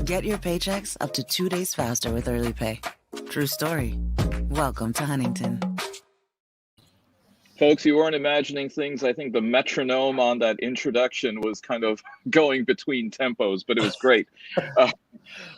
Get your paychecks up to 2 days faster with Early Pay. True story. Welcome to Huntington. Folks, you weren't imagining things. I think the metronome on that introduction was kind of going between tempos, but it was great.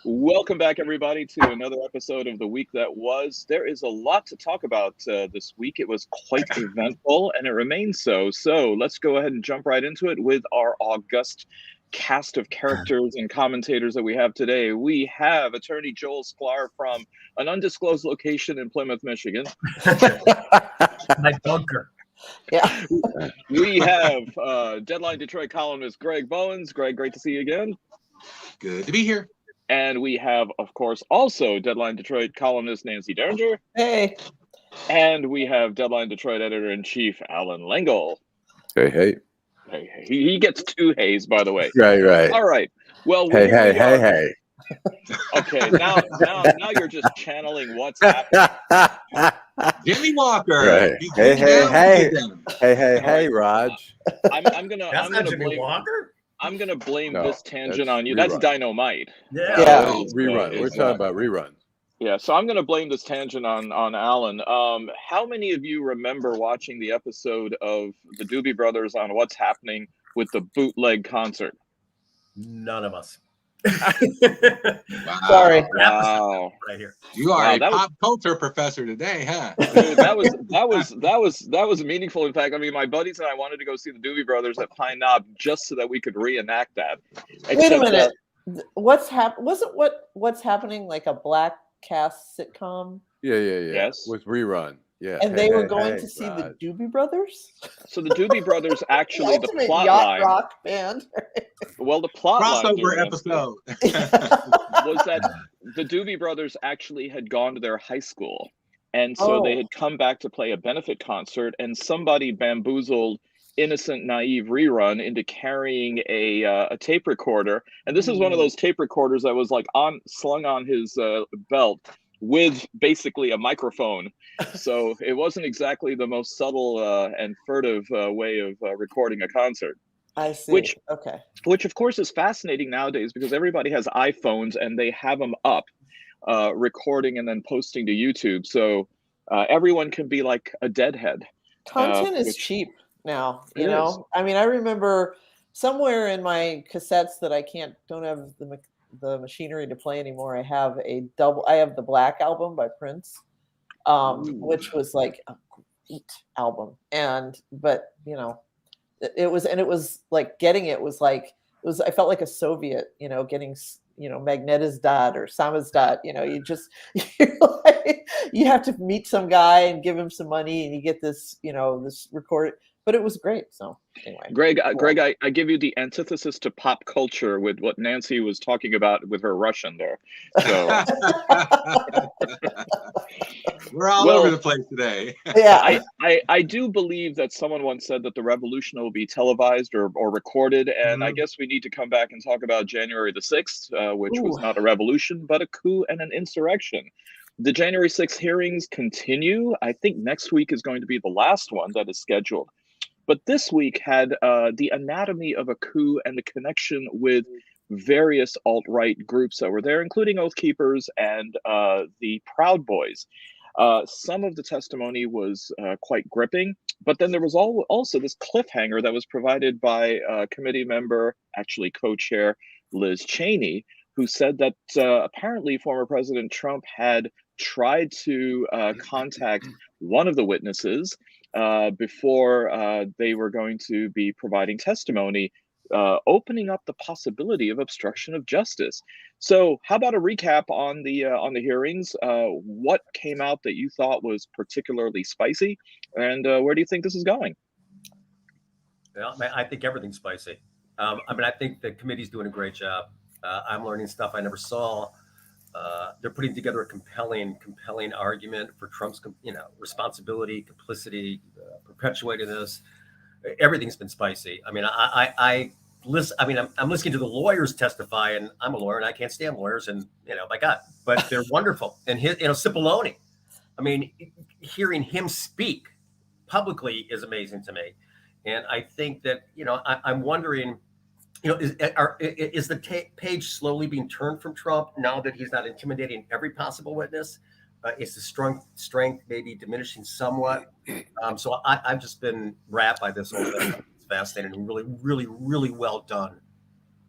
Welcome back, everybody, to another episode of The Week That Was. There is a lot to talk about this week. It was quite eventful, and it remains so. So let's go ahead and jump right into it with our august cast of characters and commentators that we have today. We have attorney Joel Sklar from an undisclosed location in Plymouth, Michigan. My bunker. Yeah. We have Deadline Detroit columnist Greg Bowens. Greg, great to see you again. Good to be here. And we have, of course, also Deadline Detroit columnist Nancy Derringer. Hey. And we have Deadline Detroit editor-in-chief Allan Lengel. Hey, hey. Hey, he gets two hays, by the way. Right. All right. Well, Hey. Okay, now you're just channeling what's happening. Jimmy Walker. Right. Hey, Raj. I'm gonna Jimmy blame Walker? I'm gonna blame No, this tangent that's on you. rerun. That's dynamite. Yeah. Rerun. We're talking about rerun. Yeah, so I'm going to blame this tangent on Allan. How many of you remember watching the episode of the Doobie Brothers on What's Happening with the bootleg concert? None of us. Wow. Sorry. Wow. Right here. You are Wow, a that pop culture professor today, huh? Dude, that was meaningful. In fact, I mean, my buddies and I wanted to go see the Doobie Brothers at Pine Knob just so that we could reenact that. Wait a minute. What's happening like a black cast sitcom? Yeah. Yes. With rerun. Yeah. And they were going to see Raj. the Doobie Brothers? So the Doobie Brothers actually, the ultimate plot yacht line. rock band. Well, the plot line Crossover episode. was that the Doobie Brothers actually had gone to their high school, and so they had come back to play a benefit concert, and somebody bamboozled innocent, naive Rerun into carrying a tape recorder, and this is one of those tape recorders that was like slung on his belt with basically a microphone, so it wasn't exactly the most subtle and furtive way of recording a concert. I see. Which of course is fascinating nowadays because everybody has iPhones and they have them up, recording and then posting to YouTube. So everyone can be like a deadhead. Content is cheap now, you know? I mean, I remember somewhere in my cassettes that I don't have the machinery to play anymore. I have the Black Album by Prince, which was like a great album. But you know, it was like getting it was like I felt like a Soviet, you know, getting, you know, Magnetizdat or Samizdat, you know, you have to meet some guy and give him some money and you get this, you know, this record, but it was great. So anyway, Greg, I give you the antithesis to pop culture with what Nancy was talking about with her Russian there. So We're all over the place today. Yeah, I do believe that someone once said that the revolution will be televised or recorded, and I guess we need to come back and talk about January the 6th, which was not a revolution, but a coup and an insurrection. The January 6th hearings continue. I think next week is going to be the last one that is scheduled. But this week had the anatomy of a coup and the connection with various alt-right groups that were there, including Oath Keepers and the Proud Boys. Some of the testimony was quite gripping, but then there was also this cliffhanger that was provided by committee member, actually co-chair Liz Cheney, who said that apparently former President Trump had tried to contact one of the witnesses before they were going to be providing testimony, opening up the possibility of obstruction of justice. So how about a recap on the hearings? What came out that you thought was particularly spicy, and where do you think this is going? Well, I think everything's spicy. I mean, I think the committee's doing a great job. I'm learning stuff I never saw. They're putting together a compelling argument for Trump's, responsibility, complicity, perpetuating this. Everything's been spicy. I mean, I'm listening to the lawyers testify, and I'm a lawyer, and I can't stand lawyers, and my God, but they're wonderful. And Cipollone, I mean, hearing him speak publicly is amazing to me. And I think that, I'm wondering is the page slowly being turned from Trump now that he's not intimidating every possible witness? Is the strength maybe diminishing somewhat? So I've just been wrapped by this whole thing. It's fascinating and really, really, really well done.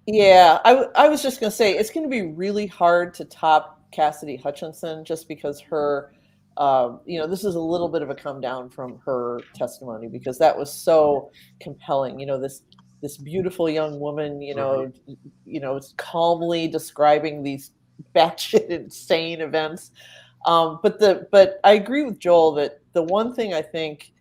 Yeah, I was just going to say it's going to be really hard to top Cassidy Hutchinson just because her, this is a little bit of a come down from her testimony because that was so compelling. This beautiful young woman, calmly describing these batshit insane events. But I agree with Joel that the one thing I think,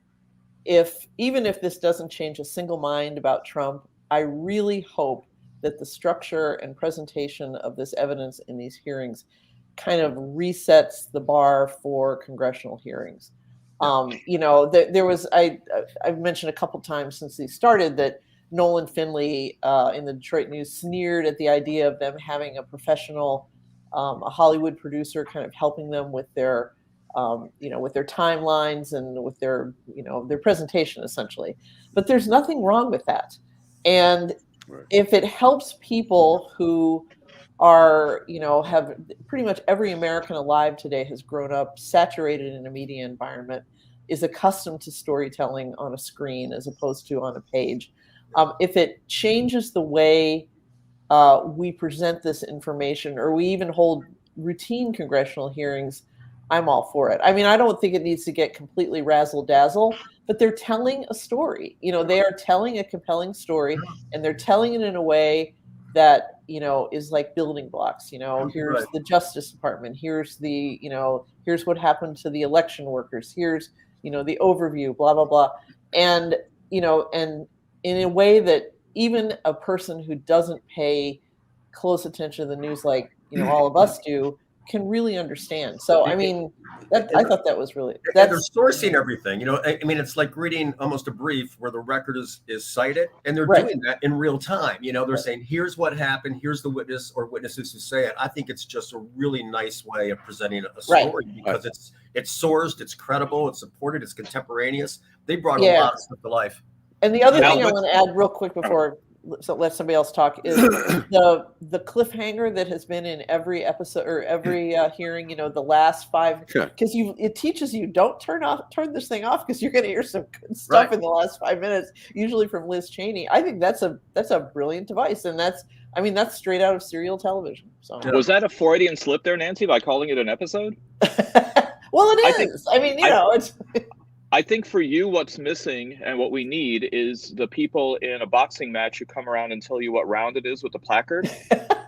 even if this doesn't change a single mind about Trump, I really hope that the structure and presentation of this evidence in these hearings kind of resets the bar for congressional hearings. There was I've mentioned a couple times since these started that Nolan Finley in the Detroit News sneered at the idea of them having a professional, a Hollywood producer kind of helping them with their, with their timelines and with their, their presentation essentially. But there's nothing wrong with that. And if it helps people who are, have pretty much every American alive today has grown up saturated in a media environment, is accustomed to storytelling on a screen as opposed to on a page. If it changes the way we present this information, or we even hold routine congressional hearings, I'm all for it. I mean, I don't think it needs to get completely razzle-dazzle, but they're telling a story. They are telling a compelling story, and they're telling it in a way that, is like building blocks. Here's the Justice Department. Here's the, here's what happened to the election workers. Here's, the overview, blah, blah, blah. And, and in a way that even a person who doesn't pay close attention to the news like, all of us do, can really understand. So, I mean, I thought that was really... They're sourcing everything. It's like reading almost a brief where the record is cited, and they're doing that in real time. They're saying, here's what happened, here's the witness or witnesses who say it. I think it's just a really nice way of presenting a story because it's sourced, it's credible, it's supported, it's contemporaneous. They brought a lot of stuff to life. And the other thing I want to add real quick before let somebody else talk is the cliffhanger that has been in every episode or every hearing, the last 5, because it teaches you don't turn this thing off because you're going to hear some good stuff in the last 5 minutes, usually from Liz Cheney. I think that's a brilliant device, and that's straight out of serial television. So was that a Freudian slip there, Nancy, by calling it an episode? Well, it is. It's. I think for you, what's missing and what we need is the people in a boxing match who come around and tell you what round it is with the placard.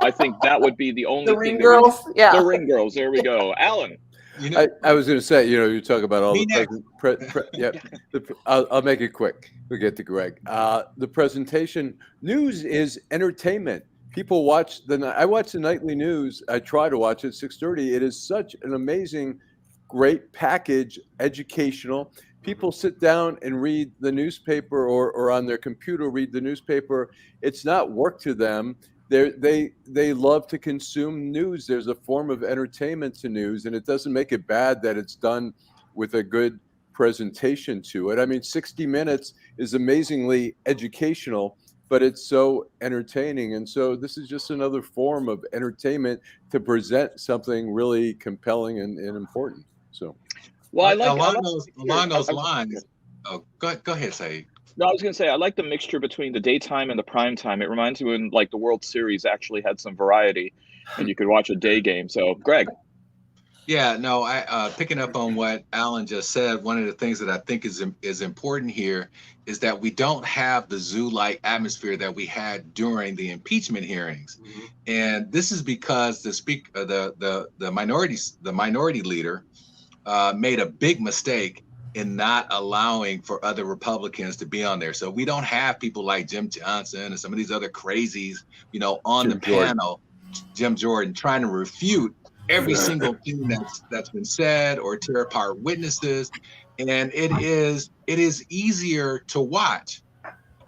I think that would be the only the thing. Ring girls, The ring girls. There we go. Allan. I was going to say, you talk about all I'll make it quick. We'll get to Greg. The presentation, news is entertainment. People watch I watch the nightly news. I try to watch it 6:30. It is such an amazing, great package, educational. People sit down and read the newspaper or on their computer read the newspaper. It's not work to them. They love to consume news. There's a form of entertainment to news, and it doesn't make it bad that it's done with a good presentation to it. 60 Minutes is amazingly educational, but it's so entertaining. And so this is just another form of entertainment to present something really compelling and important. So, well, along those lines. Oh, go ahead, Saeed. No, I was going to say, I like the mixture between the daytime and the prime time. It reminds me when the World Series actually had some variety and you could watch a day game. So, Greg. Yeah, no, I picking up on what Allan just said, one of the things that I think is important here is that we don't have the zoo-like atmosphere that we had during the impeachment hearings. Mm-hmm. And this is because the minority leader made a big mistake in not allowing for other Republicans to be on there. So we don't have people like Jim Johnson and some of these other crazies, on the panel, Jim Jordan, trying to refute every single thing that's been said or tear apart witnesses. And it is easier to watch.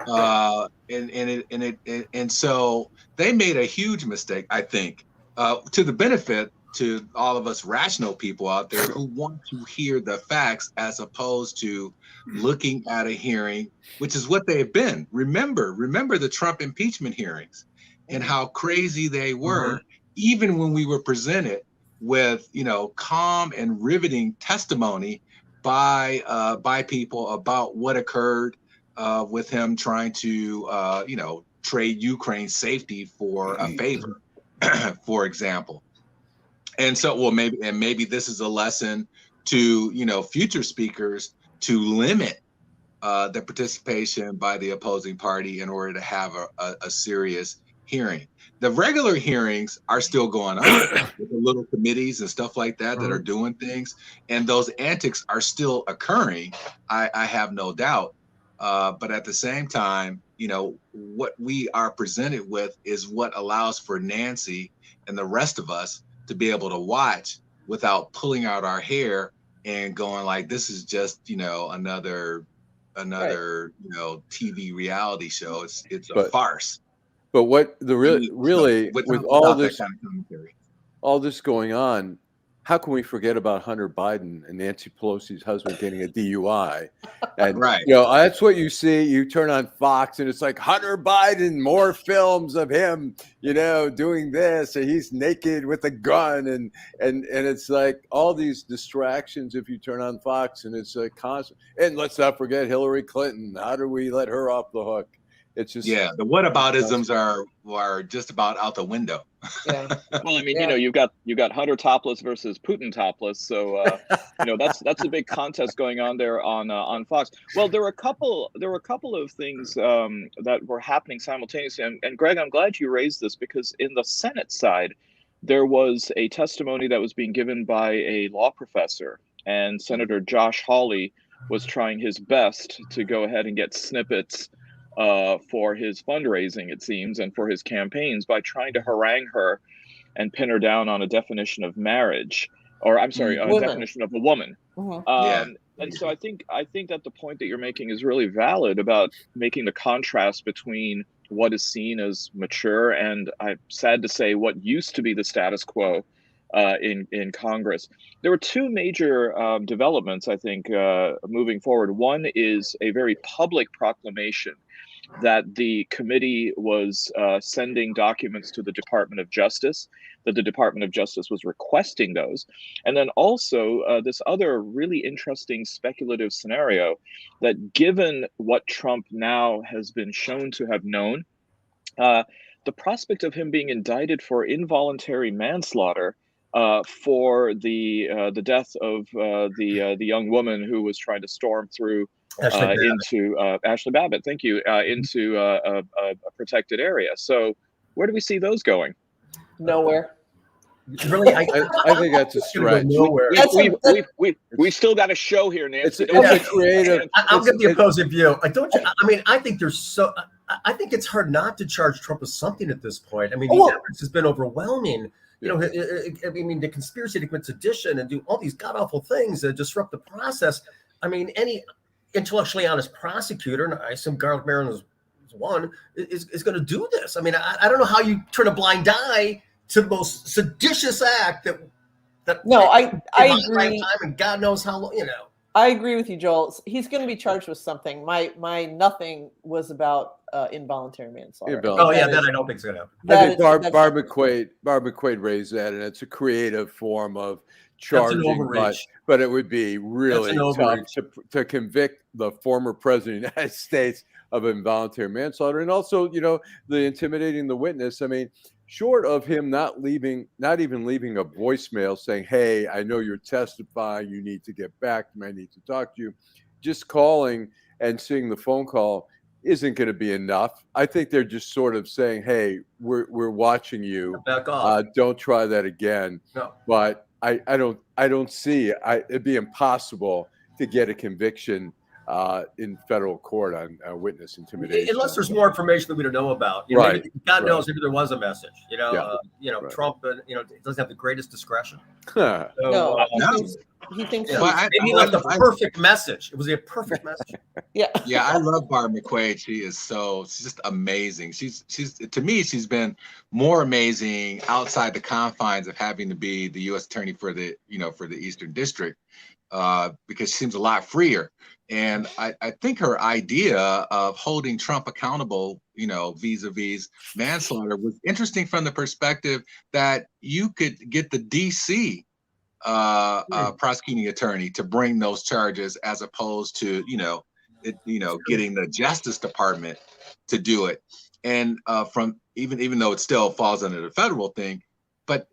And so they made a huge mistake, I think, to the benefit to all of us rational people out there who want to hear the facts as opposed to looking at a hearing, which is what they've been. Remember the Trump impeachment hearings and how crazy they were, even when we were presented with, calm and riveting testimony by people about what occurred with him trying to, trade Ukraine's safety for a favor, for example. And so, maybe this is a lesson to, future speakers to limit the participation by the opposing party in order to have a serious hearing. The regular hearings are still going on with the little committees and stuff like that that are doing things. And those antics are still occurring. I have no doubt. But at the same time, what we are presented with is what allows for Nancy and the rest of us to be able to watch without pulling out our hair and going like, this is just, another TV reality show. It's a farce. But what the really with all this kind of commentary, all this going on, how can we forget about Hunter Biden and Nancy Pelosi's husband getting a DUI? And that's what you see. You turn on Fox and it's like Hunter Biden, more films of him, doing this, and he's naked with a gun, and it's like all these distractions if you turn on Fox, and it's a constant. And let's not forget Hillary Clinton. How do we let her off the hook? It's just the whataboutisms are just about out the window. Yeah. Well, I mean, you've got Hunter topless versus Putin topless, so that's a big contest going on there on Fox. Well, there were a couple of things that were happening simultaneously, and Greg, I'm glad you raised this because in the Senate side, there was a testimony that was being given by a law professor, and Senator Josh Hawley was trying his best to go ahead and get snippets for his fundraising, it seems, and for his campaigns by trying to harangue her and pin her down on a definition of marriage, or I'm sorry, a definition of a woman. And so I think that the point that you're making is really valid about making the contrast between what is seen as mature and, I'm sad to say, what used to be the status quo in Congress. There were two major developments, I think, moving forward. One is a very public proclamation that the committee was sending documents to the Department of Justice, that the Department of Justice was requesting those. And then also this other really interesting speculative scenario that given what Trump now has been shown to have known, the prospect of him being indicted for involuntary manslaughter for the death of the young woman who was trying to storm through into Ashley Babbitt, thank you, into a protected area. So where do we see those going? Nowhere. Really, I think that's a stretch. Nowhere. We still got a show here, Nancy. It's a creative. I'll get the opposing view. I think there's so. I think it's hard not to charge Trump with something at this point. I mean, the evidence has been overwhelming. The conspiracy to commit sedition and do all these god awful things that disrupt the process. I mean, any intellectually honest prosecutor, and I assume Garlic Marin is one, is going to do this. I mean, I don't know how you turn a blind eye to the most seditious act that. No, I agree. Time and God knows how long. I agree with you, Joel. He's going to be charged with something. My nothing was about involuntary manslaughter. That I don't think is going to happen. I think Barb McQuaid raised that, and it's a creative form of charging, but it would be really tough to convict the former president of the United States of involuntary manslaughter, and also, the intimidating the witness. I mean, short of him not even leaving a voicemail saying, "Hey, I know you're testifying. You need to get back to me. I need to talk to you." Just calling and seeing the phone call isn't going to be enough. I think they're just sort of saying, "Hey, we're watching you. Back off. Don't try that again." No. But I don't see it'd be impossible to get a conviction in federal court on witness intimidation. Unless there's more information that we don't know about. Right. Maybe, God knows, maybe there was a message. Right. Trump, doesn't have the greatest discretion. Huh. So, No, No. he thinks Yeah. Well, maybe he left a perfect message. It was a perfect message. yeah. Yeah, I love Barb McQuaid. She's just amazing. She's to me, she's been more amazing outside the confines of having to be the U.S. attorney for the Eastern District, because she seems a lot freer. And I think her idea of holding Trump accountable, vis-a-vis manslaughter was interesting from the perspective that you could get the D.C. Prosecuting attorney to bring those charges as opposed to, getting the Justice Department to do it. And from even though it still falls under the federal thing, but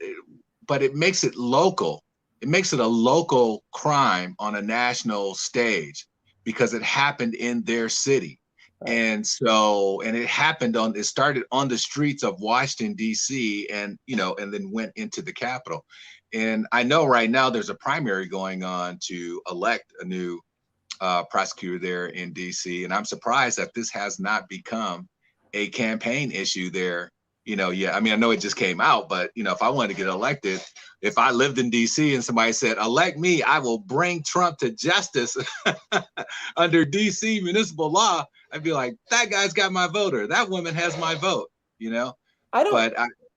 it makes it local. It makes it a local crime on a national stage because it happened in their city. And so, it started on the streets of Washington, D.C. and then went into the Capitol. And I know right now there's a primary going on to elect a new prosecutor there in D.C. And I'm surprised that this has not become a campaign issue there. I mean, I know it just came out, but if I wanted to get elected, if I lived in D.C. and somebody said, elect me, I will bring Trump to justice under D.C. municipal law, I'd be like, that guy's got my vote, or that woman has my vote,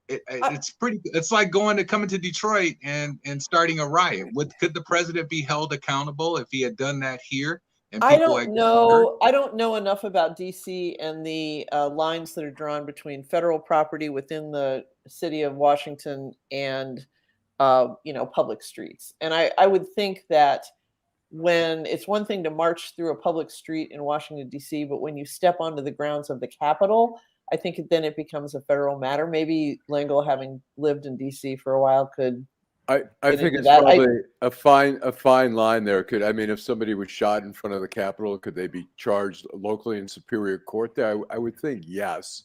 It's like coming to Detroit and starting a riot. Could the president be held accountable if he had done that here? And I don't know. I don't know enough about DC and the lines that are drawn between federal property within the city of Washington and public streets. And I would think that when it's one thing to march through a public street in Washington D.C., but when you step onto the grounds of the Capitol, I think then it becomes a federal matter. Maybe Lengel, having lived in D.C. for a while, could. I think it's probably a fine line there. If somebody was shot in front of the Capitol, could they be charged locally in Superior Court there? I would think yes,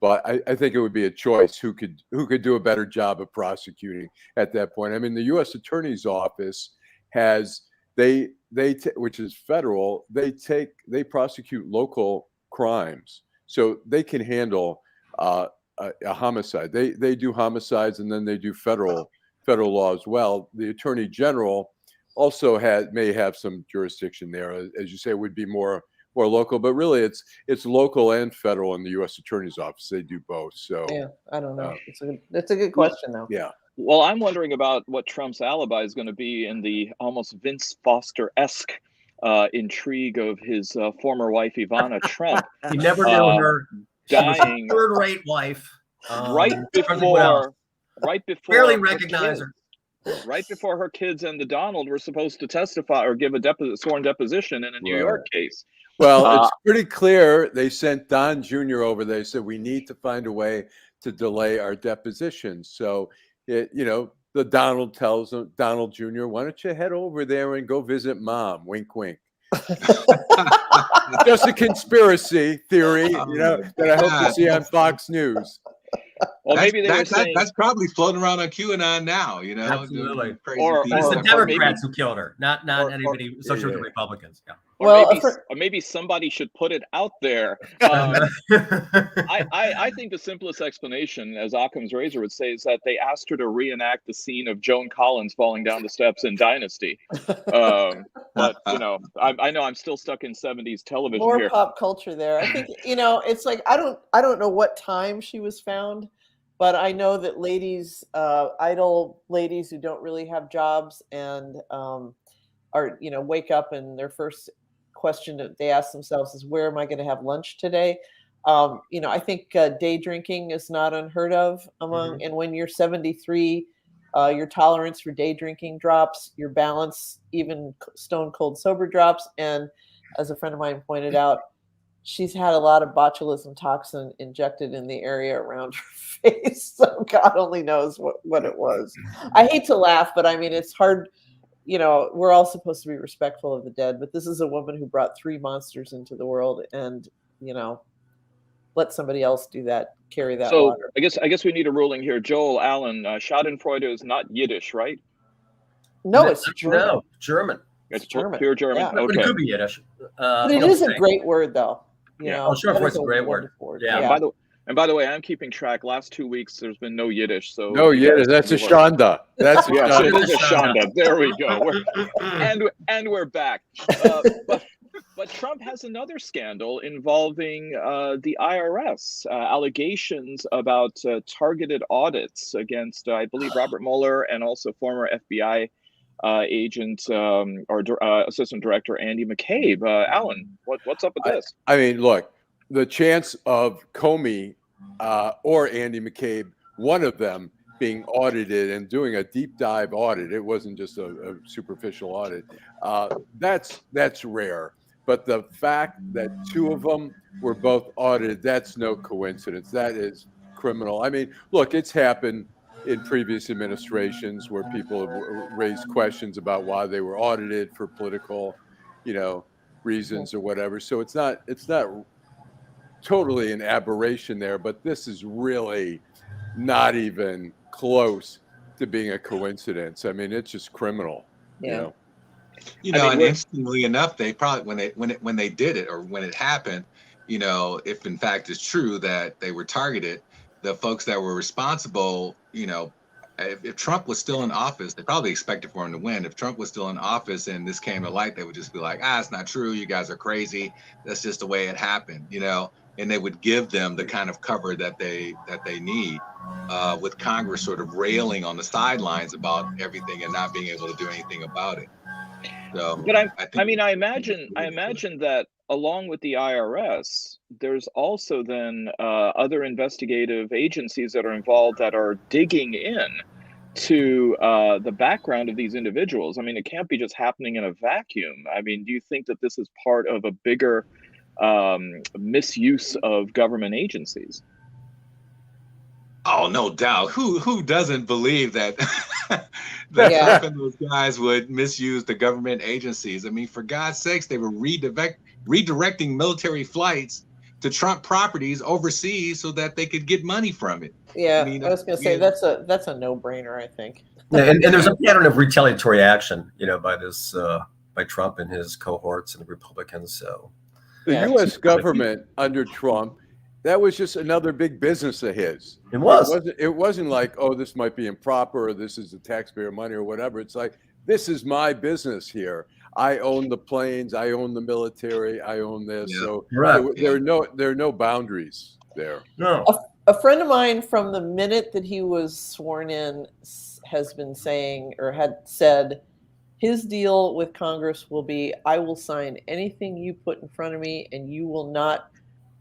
but I think it would be a choice who could do a better job of prosecuting at that point. The U.S. Attorney's Office has which is federal. They prosecute local crimes, so they can handle a homicide. They do homicides, and then they do federal law as well. The Attorney General also may have some jurisdiction there. As you say, it would be more local, but really it's local and federal in the U.S. Attorney's Office. They do both. So yeah, I don't know. It's a good question, though. Yeah. Well, I'm wondering about what Trump's alibi is going to be in the almost Vince Foster-esque intrigue of his former wife, Ivana Trump. He never knew her. Dying. Third-rate wife. Right before barely recognize her. Right before her kids and the Donald were supposed to testify or give a sworn deposition in a New York case. Well, it's pretty clear they sent Don Jr. over. They said we need to find a way to delay our depositions. So, the Donald tells him, Donald Jr., why don't you head over there and go visit mom? Wink, wink. Just a conspiracy theory, that I hope to see on Fox News. Well, maybe that's probably floating around on QAnon now, Absolutely. Or it's the Democrats who killed her, not anybody associated with the Republicans. Yeah. Or maybe somebody should put it out there. I think the simplest explanation, as Occam's razor would say, is that they asked her to reenact the scene of Joan Collins falling down the steps in Dynasty. But I know I'm still stuck in 70s television. More here. Pop culture there. I think it's like I don't know what time she was found, but I know that ladies, idle ladies who don't really have jobs and are wake up and their first question that they ask themselves is, where am I going to have lunch today? I think day drinking is not unheard of among, and when you're 73, your tolerance for day drinking drops, your balance, even stone cold sober, drops. And as a friend of mine pointed out, she's had a lot of botulism toxin injected in the area around her face. So God only knows what it was. I hate to laugh, but it's hard. We're all supposed to be respectful of the dead, but this is a woman who brought 3 monsters into the world and, let somebody else do that, carry that water. I guess we need a ruling here. Joel, Allan, Schadenfreude is not Yiddish, right? No, it's German. No, German. It's German. pure German. Yeah. But Okay. it could be Yiddish. But it is a great word, though. You Yeah. know, Oh, sure, that it's is a great word. wonderful Yeah. And by the way, I'm keeping track. Last 2 weeks, there's been no Yiddish. So No, you yeah, guys that's a can be worried. shanda. That's a Yes, shanda. it is a shanda. There we go. And we're back. But Trump has another scandal involving the IRS, allegations about targeted audits against, I believe, Robert Mueller and also former FBI agent or Assistant Director Andy McCabe. Allan, what's up with this? I mean, look, the chance of Comey or Andy McCabe, one of them, being audited and doing a deep dive audit, it wasn't just a superficial audit, that's rare. But the fact that two of them were both audited, that's no coincidence. That is criminal. I mean, look, it's happened in previous administrations where people have raised questions about why they were audited for political, reasons or whatever. So it's not totally an aberration there, but this is really not even close to being a coincidence. I mean, it's just criminal. Yeah. And interestingly enough, they probably when they did it, or when it happened, if in fact it's true that they were targeted, the folks that were responsible, if Trump was still in office, they probably expected for him to win. If Trump was still in office and this came to light, they would just be like, it's not true. You guys are crazy. That's just the way it happened, and they would give them the kind of cover that they need, with Congress sort of railing on the sidelines about everything and not being able to do anything about it. So, but I imagine that along with the IRS, there's also then other investigative agencies that are involved that are digging in to the background of these individuals. I mean, it can't be just happening in a vacuum. I mean, do you think that this is part of a bigger misuse of government agencies? Oh, no doubt. Who doesn't believe that Trump and those guys would misuse the government agencies? I mean, for God's sakes, they were redirecting military flights to Trump properties overseas so that they could get money from it. Yeah, I was going to say that's a no-brainer, I think. And there's a pattern of retaliatory action, by Trump and his cohorts and the Republicans. So the U.S. government under Trump, that was just another big business of his. It was. It wasn't like, this might be improper, or this is the taxpayer money or whatever. It's like, this is my business here. I own the planes. I own the military. I own this. Yeah. So there are no boundaries there. No. A friend of mine, from the minute that he was sworn in, has been saying, or had said, his deal with Congress will be, I will sign anything you put in front of me, and you will not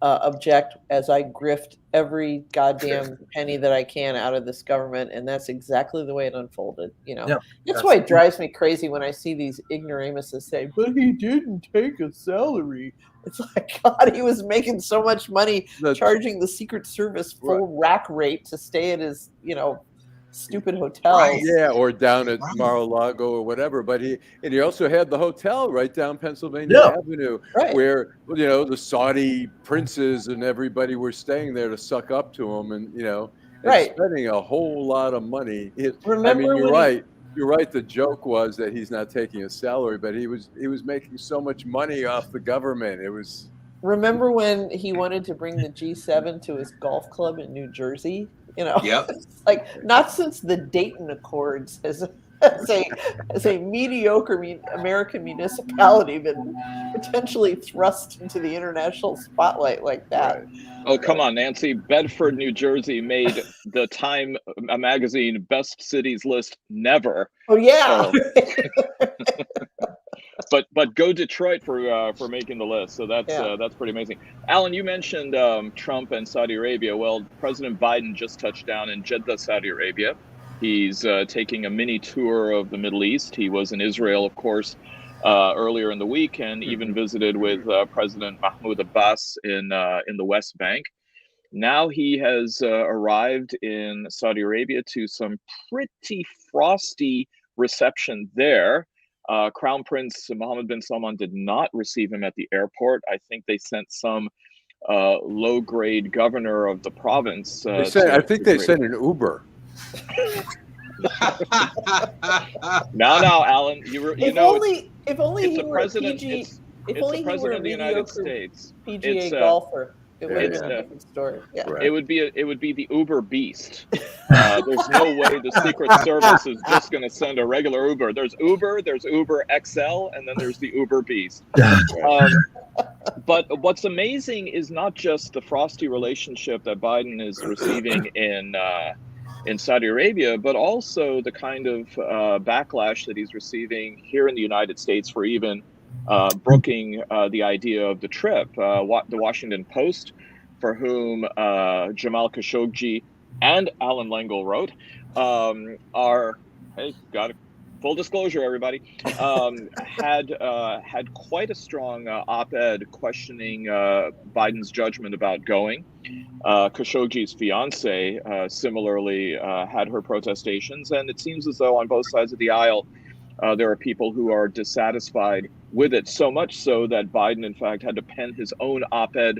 object as I grift every goddamn penny that I can out of this government. And that's exactly the way it unfolded. That's why it drives me crazy when I see these ignoramuses say, but he didn't take a salary. It's like, God, he was making so much money charging the Secret Service full rack rate to stay at his, stupid hotels. Right. Yeah, or down at Mar-a-Lago or whatever. But he also had the hotel right down Pennsylvania Avenue, where the Saudi princes and everybody were staying there to suck up to him, and spending a whole lot of money. You're right. The joke was that he's not taking a salary, but he was making so much money off the government. It was. Remember when he wanted to bring the G7 to his golf club in New Jersey? Yep. It's like, not since the Dayton Accords has a mediocre American municipality been potentially thrust into the international spotlight like that. Right. Oh, come on, Nancy. Bedford, New Jersey made the Time magazine best cities list never. Oh, yeah. But go Detroit for making the list. So that's pretty amazing. Allan, you mentioned Trump and Saudi Arabia. Well, President Biden just touched down in Jeddah, Saudi Arabia. He's taking a mini tour of the Middle East. He was in Israel, of course, earlier in the week, and even visited with President Mahmoud Abbas in the West Bank. Now he has arrived in Saudi Arabia to some pretty frosty reception there. Crown Prince Mohammed bin Salman did not receive him at the airport. I think they sent some low-grade governor of the province. I think they sent an Uber. Now, Allan, If only it's he a were a president. PG. If It's only a he were president a of the United mediocre States. PGA golfer, it would have Yeah. been a different story. Yeah. Right. It would be the Uber beast. There's no way the Secret Service is just going to send a regular Uber. There's Uber XL, and then there's the Uber beast. But what's amazing is not just the frosty relationship that Biden is receiving in Saudi Arabia, but also the kind of backlash that he's receiving here in the United States for even brooking the idea of the trip. The Washington Post, for whom Jamal Khashoggi and Allan Lengel wrote, got it. Full disclosure, everybody, had quite a strong op-ed questioning Biden's judgment about going. Khashoggi's fiance similarly had her protestations, and it seems as though on both sides of the aisle there are people who are dissatisfied with it, so much so that Biden, in fact, had to pen his own op-ed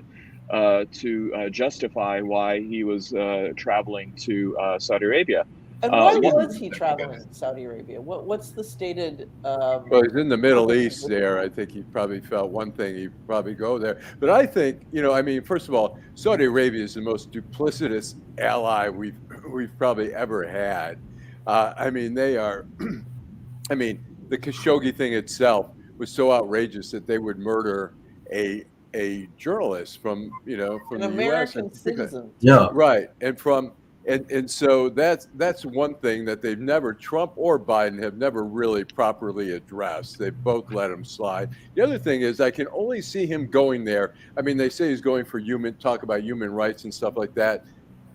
to justify why he was traveling to Saudi Arabia. And why was he traveling to Saudi Arabia? What's the stated? Well, he's in the Middle East there. I think he probably felt one thing, he'd probably go there. But I think, I mean, first of all, Saudi Arabia is the most duplicitous ally we've probably ever had. I mean, they are, I mean, the Khashoggi thing itself was so outrageous that they would murder a journalist from an the American US. citizen. Yeah, right. And so that's one thing that they've never, Trump or Biden have never really properly addressed. They both let him slide. The other thing is I can only see him going there. I mean, they say he's going for talk about human rights and stuff like that.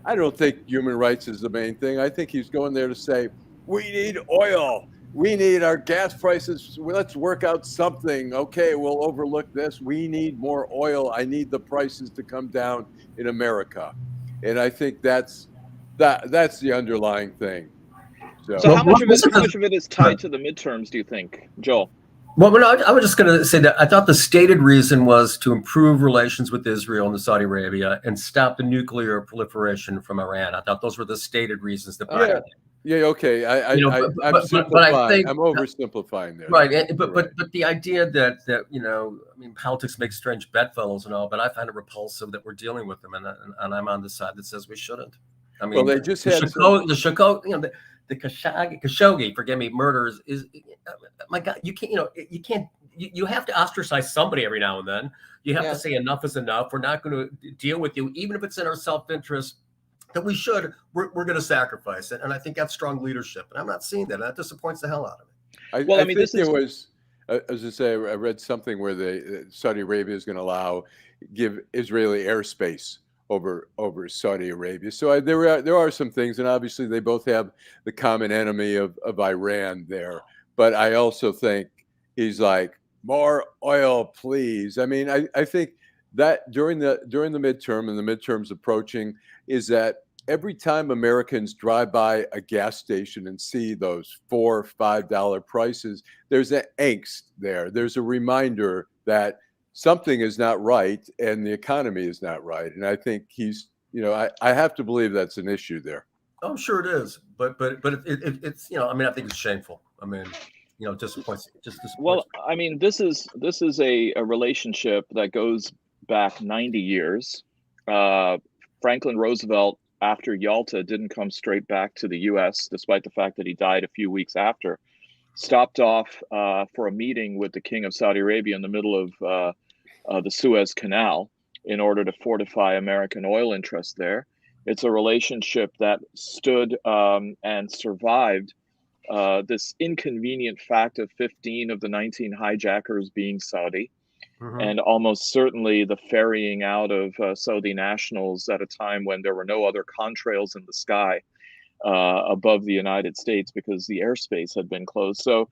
I don't think human rights is the main thing. I think he's going there to say, we need oil. We need our gas prices. Let's work out something. Okay, we'll overlook this. We need more oil. I need the prices to come down in America. And I think that's the underlying thing. So how much of it is tied to the midterms, do you think, Joel? Well, I was just going to say that I thought the stated reason was to improve relations with Israel and Saudi Arabia and stop the nuclear proliferation from Iran. I thought those were the stated reasons that Biden. Yeah, okay. I'm simplifying. I think, I'm oversimplifying there. Right, but the idea that I mean, politics makes strange bedfellows and all, but I find it repulsive that we're dealing with them, and I'm on the side that says we shouldn't. I mean, well, they just had the Khashoggi, forgive me, murders is, my God, you can't, you have to ostracize somebody every now and then. You have to say enough is enough. We're not going to deal with you, even if it's in our self-interest. That we're going to sacrifice it, and I think that's strong leadership. And I'm not seeing that. That disappoints the hell out of me. I mean, there was, as I say, I read something where Saudi Arabia is going to give Israeli airspace over Saudi Arabia. So there are some things, and obviously they both have the common enemy of Iran there. But I also think he's like, more oil, please. I mean, I think that during the midterm and the midterms approaching is that every time Americans drive by a gas station and see those $4 or $5 prices, there's an angst there. There's a reminder that something is not right and the economy is not right. And I think he's, I have to believe that's an issue there. I'm sure it is, but it's I mean, I think it's shameful. I mean, disappoints. Well, I mean, this is a relationship that goes back 90 years. Franklin Roosevelt, after Yalta, didn't come straight back to the U.S., despite the fact that he died a few weeks after. Stopped off for a meeting with the King of Saudi Arabia in the middle of the Suez Canal in order to fortify American oil interests there. It's a relationship that stood and survived this inconvenient fact of 15 of the 19 hijackers being Saudi. Mm-hmm. And almost certainly the ferrying out of Saudi nationals at a time when there were no other contrails in the sky above the United States because the airspace had been closed. So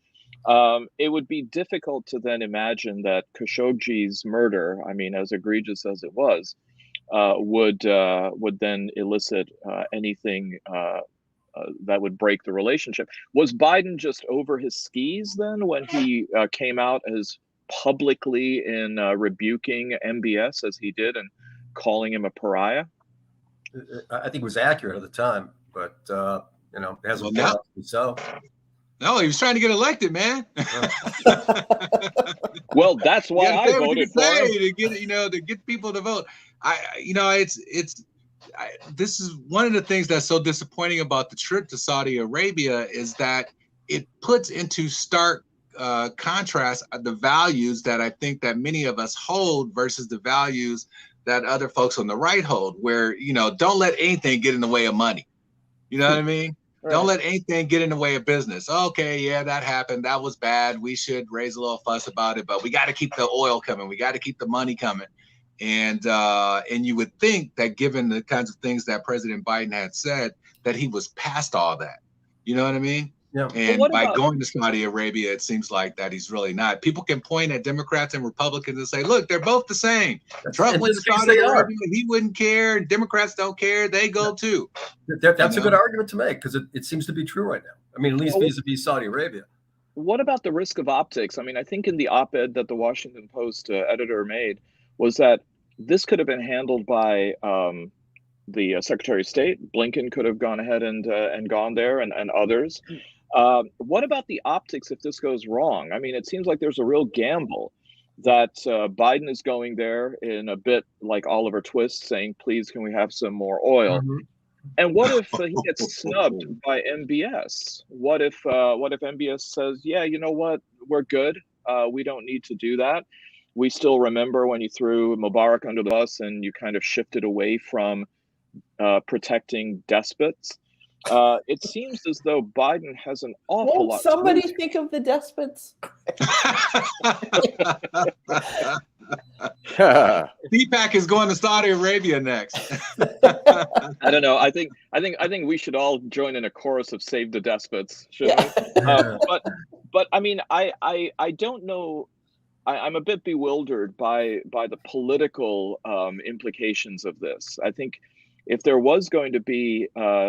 it would be difficult to then imagine that Khashoggi's murder, I mean, as egregious as it was, would then elicit anything that would break the relationship. Was Biden just over his skis then when he came out as publicly in rebuking MBS as he did and calling him a pariah? I think it was accurate at the time, but it hasn't been so. No, he was trying to get elected, man. Well, that's why I voted for him. To get people to vote. This is one of the things that's so disappointing about the trip to Saudi Arabia is that it puts into stark contrast the values that I think that many of us hold versus the values that other folks on the right hold, where, don't let anything get in the way of money. You know what I mean? Right. Don't let anything get in the way of business. Okay, yeah, that happened. That was bad. We should raise a little fuss about it, but we got to keep the oil coming. We got to keep the money coming. And you would think that given the kinds of things that President Biden had said, that he was past all that. You know what I mean? Yeah. And by going to Saudi Arabia, it seems like that he's really not. People can point at Democrats and Republicans and say, look, they're both the same. Trump went to Saudi Arabia, he wouldn't care. Democrats don't care. They go too. That's a good argument to make, because it seems to be true right now. I mean, at least vis-a-vis Saudi Arabia. What about the risk of optics? I mean, I think in the op-ed that the Washington Post editor made was that this could have been handled by the Secretary of State. Blinken could have gone ahead and gone there, and others. What about the optics if this goes wrong? I mean, it seems like there's a real gamble that Biden is going there in a bit like Oliver Twist, saying, please, can we have some more oil? Mm-hmm. And what if he gets snubbed by MBS? What if MBS says, yeah, you know what, we're good. We don't need to do that. We still remember when you threw Mubarak under the bus and you kind of shifted away from protecting despots. It seems as though Biden has an awful lot. Won't somebody think of the despots? CPAC is going to Saudi Arabia next. I don't know. I think we should all join in a chorus of "Save the Despots," shouldn't we? But I mean, I don't know. I'm a bit bewildered by the political implications of this. I think if there was going to be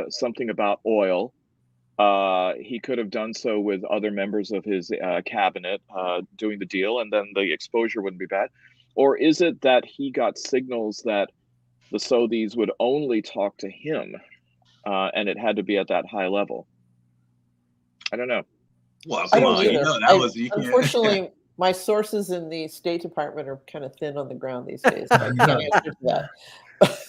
something about oil, he could have done so with other members of his cabinet doing the deal, and then the exposure wouldn't be bad. Or is it that he got signals that the Saudis would only talk to him, and it had to be at that high level? I don't know. Well, I don't either. Unfortunately, my sources in the State Department are kind of thin on the ground these days. So I can't answer that.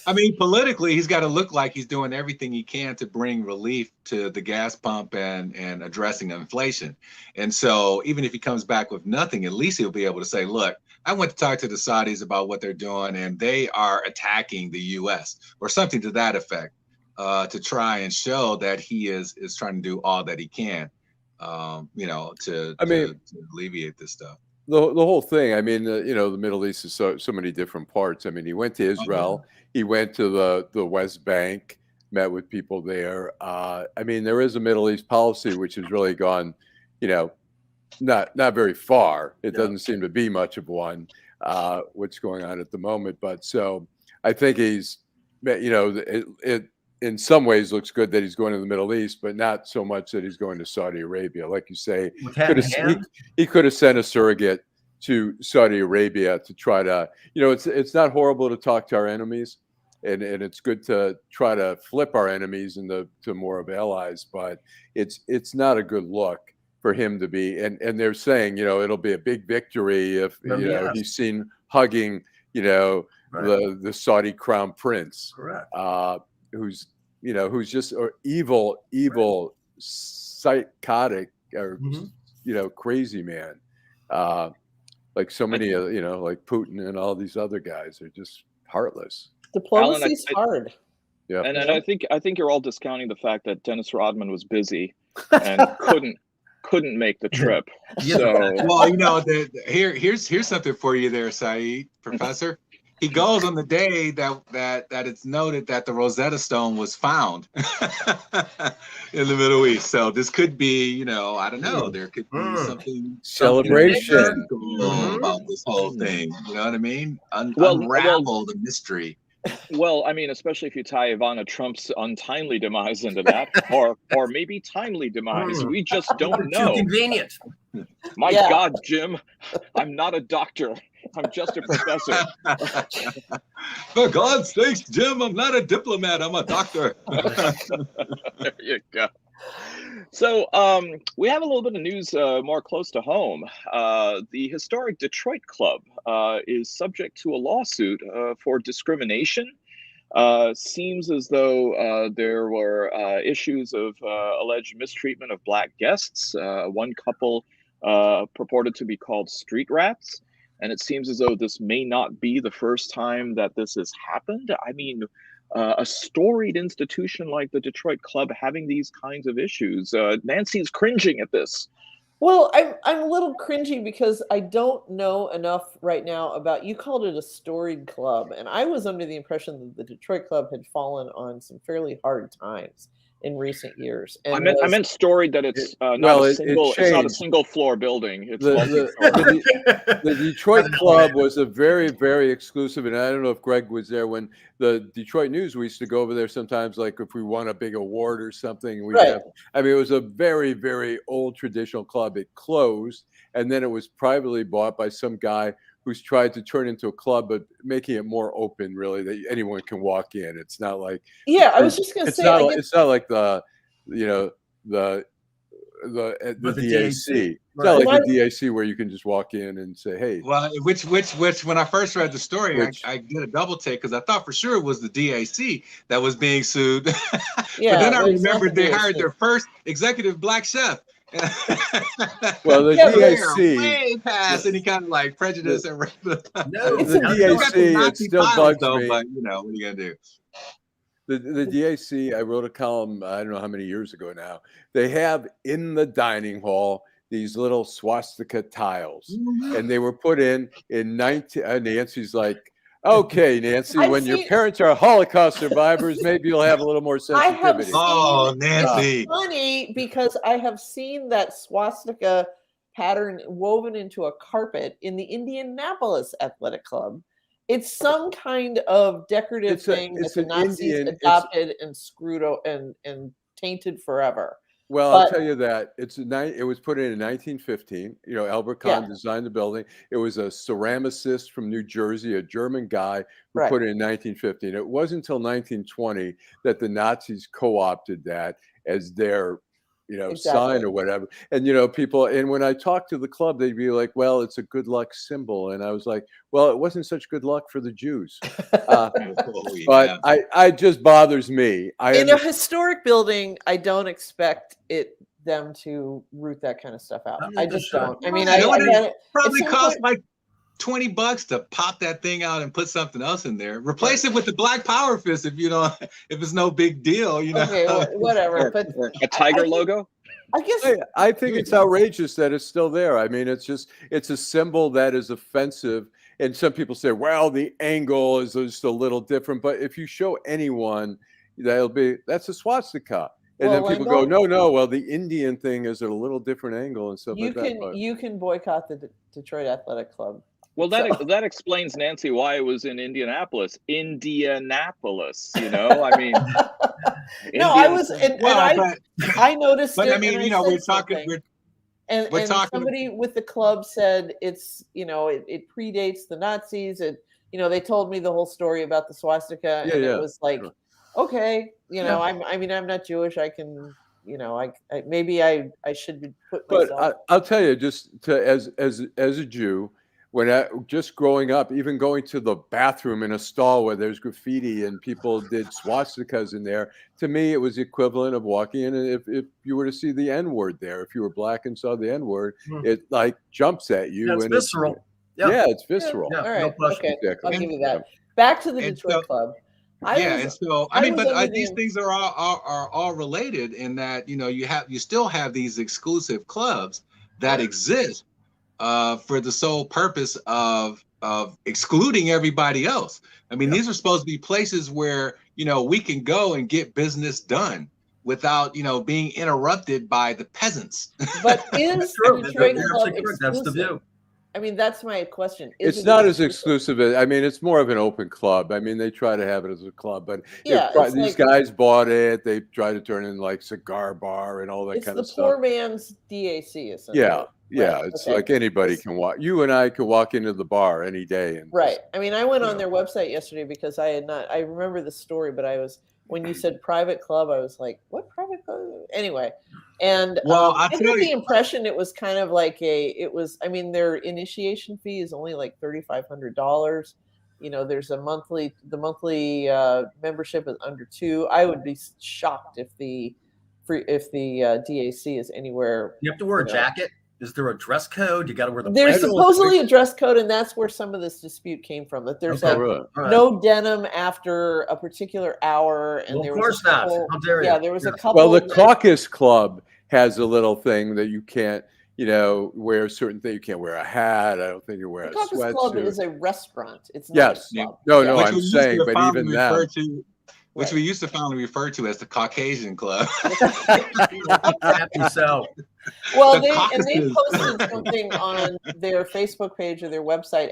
I mean, politically, he's got to look like he's doing everything he can to bring relief to the gas pump and addressing inflation. And so even if he comes back with nothing, at least he'll be able to say, look, I went to talk to the Saudis about what they're doing, and they are attacking the U.S. or something to that effect, to try and show that he is trying to do all that he can, to alleviate this stuff. The whole thing, I mean, the Middle East is so many different parts. I mean, he went to Israel, he went to the West Bank, met with people there. I mean, there is a Middle East policy which has really gone, not very far. It doesn't seem to be much of one, what's going on at the moment. But so I think he's, it in some ways looks good that he's going to the Middle East, but not so much that he's going to Saudi Arabia. Like you say, he could have sent a surrogate to Saudi Arabia to try to, it's not horrible to talk to our enemies, and it's good to try to flip our enemies into more of allies, but it's not a good look for him to be. And they're saying, it'll be a big victory if he's seen hugging, the Saudi crown prince. Correct. Who's just evil, psychotic, or crazy man, like so many like Putin and all these other guys are just heartless. Diplomacy's hard. Yeah, and I think you're all discounting the fact that Dennis Rodman was busy and couldn't make the trip. So well, here's something for you there, Saeed, Professor. He goes on the day that it's noted that the Rosetta Stone was found in the Middle East. So this could be, I don't know, there could be something celebration about this whole thing. You know what I mean? Unravel the mystery. Well, I mean, especially if you tie Ivana Trump's untimely demise into that, or maybe timely demise. We just don't know. Too convenient. My God, Jim, I'm not a doctor. I'm just a professor. For God's sakes, Jim, I'm not a diplomat. I'm a doctor. There you go. So we have a little bit of news more close to home. The historic Detroit Club is subject to a lawsuit for discrimination. Seems as though there were issues of alleged mistreatment of Black guests. One couple purported to be called street rats. And it seems as though this may not be the first time that this has happened. I mean, a storied institution like the Detroit Club having these kinds of issues. Nancy's cringing at this. Well, I'm a little cringy because I don't know enough right now about, you called it a storied club, and I was under the impression that the Detroit Club had fallen on some fairly hard times in recent years. And I meant storied that it's not it's not a single floor building. It's the Detroit Club was a very, very exclusive, and I don't know if Greg was there when the Detroit News, we used to go over there sometimes, like if we won a big award or something. I mean, it was a very, very old traditional club. It closed, and then it was privately bought by some guy who's tried to turn into a club, but making it more open, really, that anyone can walk in. It's not like I was just going to say it's not like the DAC. It's not like the DAC where you can just walk in and say, "Hey." Well, which when I first read the story, I did a double take because I thought for sure it was the DAC that was being sued. But then I remembered they hired their first executive Black chef. Well, the DAC way past any kind of like prejudice and the DAC, it still bugs me. But what are you gonna do? The DAC, I wrote a column, I don't know how many years ago now. They have in the dining hall these little swastika tiles, and they were put in 19. Nancy's like, okay, Nancy, when your parents are Holocaust survivors, maybe you'll have a little more sensitivity. Nancy. It's funny because I have seen that swastika pattern woven into a carpet in the Indianapolis Athletic Club. It's some kind of decorative thing that the Nazis adopted and screwed and tainted forever. Well, I'll tell you that it was put in 1915. Albert Kahn designed the building. It was a ceramicist from New Jersey, a German guy who put it in 1915. It wasn't until 1920 that the Nazis co-opted that as their sign or whatever. And people, and when I talked to the club, they'd be like, well, it's a good luck symbol. And I was like, well, it wasn't such good luck for the Jews. But it just bothers me. In a historic building, I don't expect them to root that kind of stuff out. I just don't. I mean, it probably cost like $20 to pop that thing out and put something else in there. Replace it with the Black Power fist if it's no big deal, Okay, well, whatever. But a tiger logo. I guess I think it's outrageous that it's still there. I mean, it's a symbol that is offensive, and some people say, well, the angle is just a little different. But if you show anyone, that's a swastika. And then people go, no. Well, the Indian thing is at a little different angle and stuff like that. You can boycott the Detroit Athletic Club. Well, that explains, Nancy, why it was in Indianapolis. I mean, no, I was, I noticed. But it, I mean, we're talking. And somebody with the club said it's, it predates the Nazis. They told me the whole story about the swastika, and it was like, okay, I'm not Jewish. I can, maybe I should be put myself. But I'll tell you, just as a Jew, when just growing up, even going to the bathroom in a stall where there's graffiti and people did swastikas in there, to me, it was the equivalent of walking in. And if you were to see the N-word there, if you were Black and saw the N-word, it like jumps at you. It's visceral. It's visceral. All right. Okay. Exactly. I'll give you that. Back to the Detroit Club. These things are all related in that you still have these exclusive clubs that exist for the sole purpose of excluding everybody else. I mean, these are supposed to be places where we can go and get business done without being interrupted by the peasants. But is the Detroit Club exclusive? That's the view. I mean, that's my question. It's not as exclusive. I mean, it's more of an open club. I mean, they try to have it as a club, but these guys bought it. They try to turn it in like cigar bar and all that kind of stuff. It's the poor man's DAC, essentially. Yeah. It's like anybody can walk. You and I could walk into the bar any day. And I mean, I went on their website yesterday because I remember the story, but when you said private club, I was like, what private club? Anyway, And Well, I got the impression it was kind of like their initiation fee is only like $3,500. There's the monthly membership is under $2. I would be shocked if the DAC is anywhere. You have to wear a jacket. Is there a dress code? You got to wear the. There's supposedly a dress code, and that's where some of this dispute came from. That there's no denim after a particular hour, and of course not. How dare you? Yeah, there was a couple. Well, the caucus club has a little thing that you can't, wear certain things. You can't wear a hat. I don't think you wear a sweatsuit. The caucus club is a restaurant. It's not yes. a club. No, I'm saying, but even that. Which we used to fondly refer to as the Caucasian Club. So. Well, they posted something on their Facebook page or their website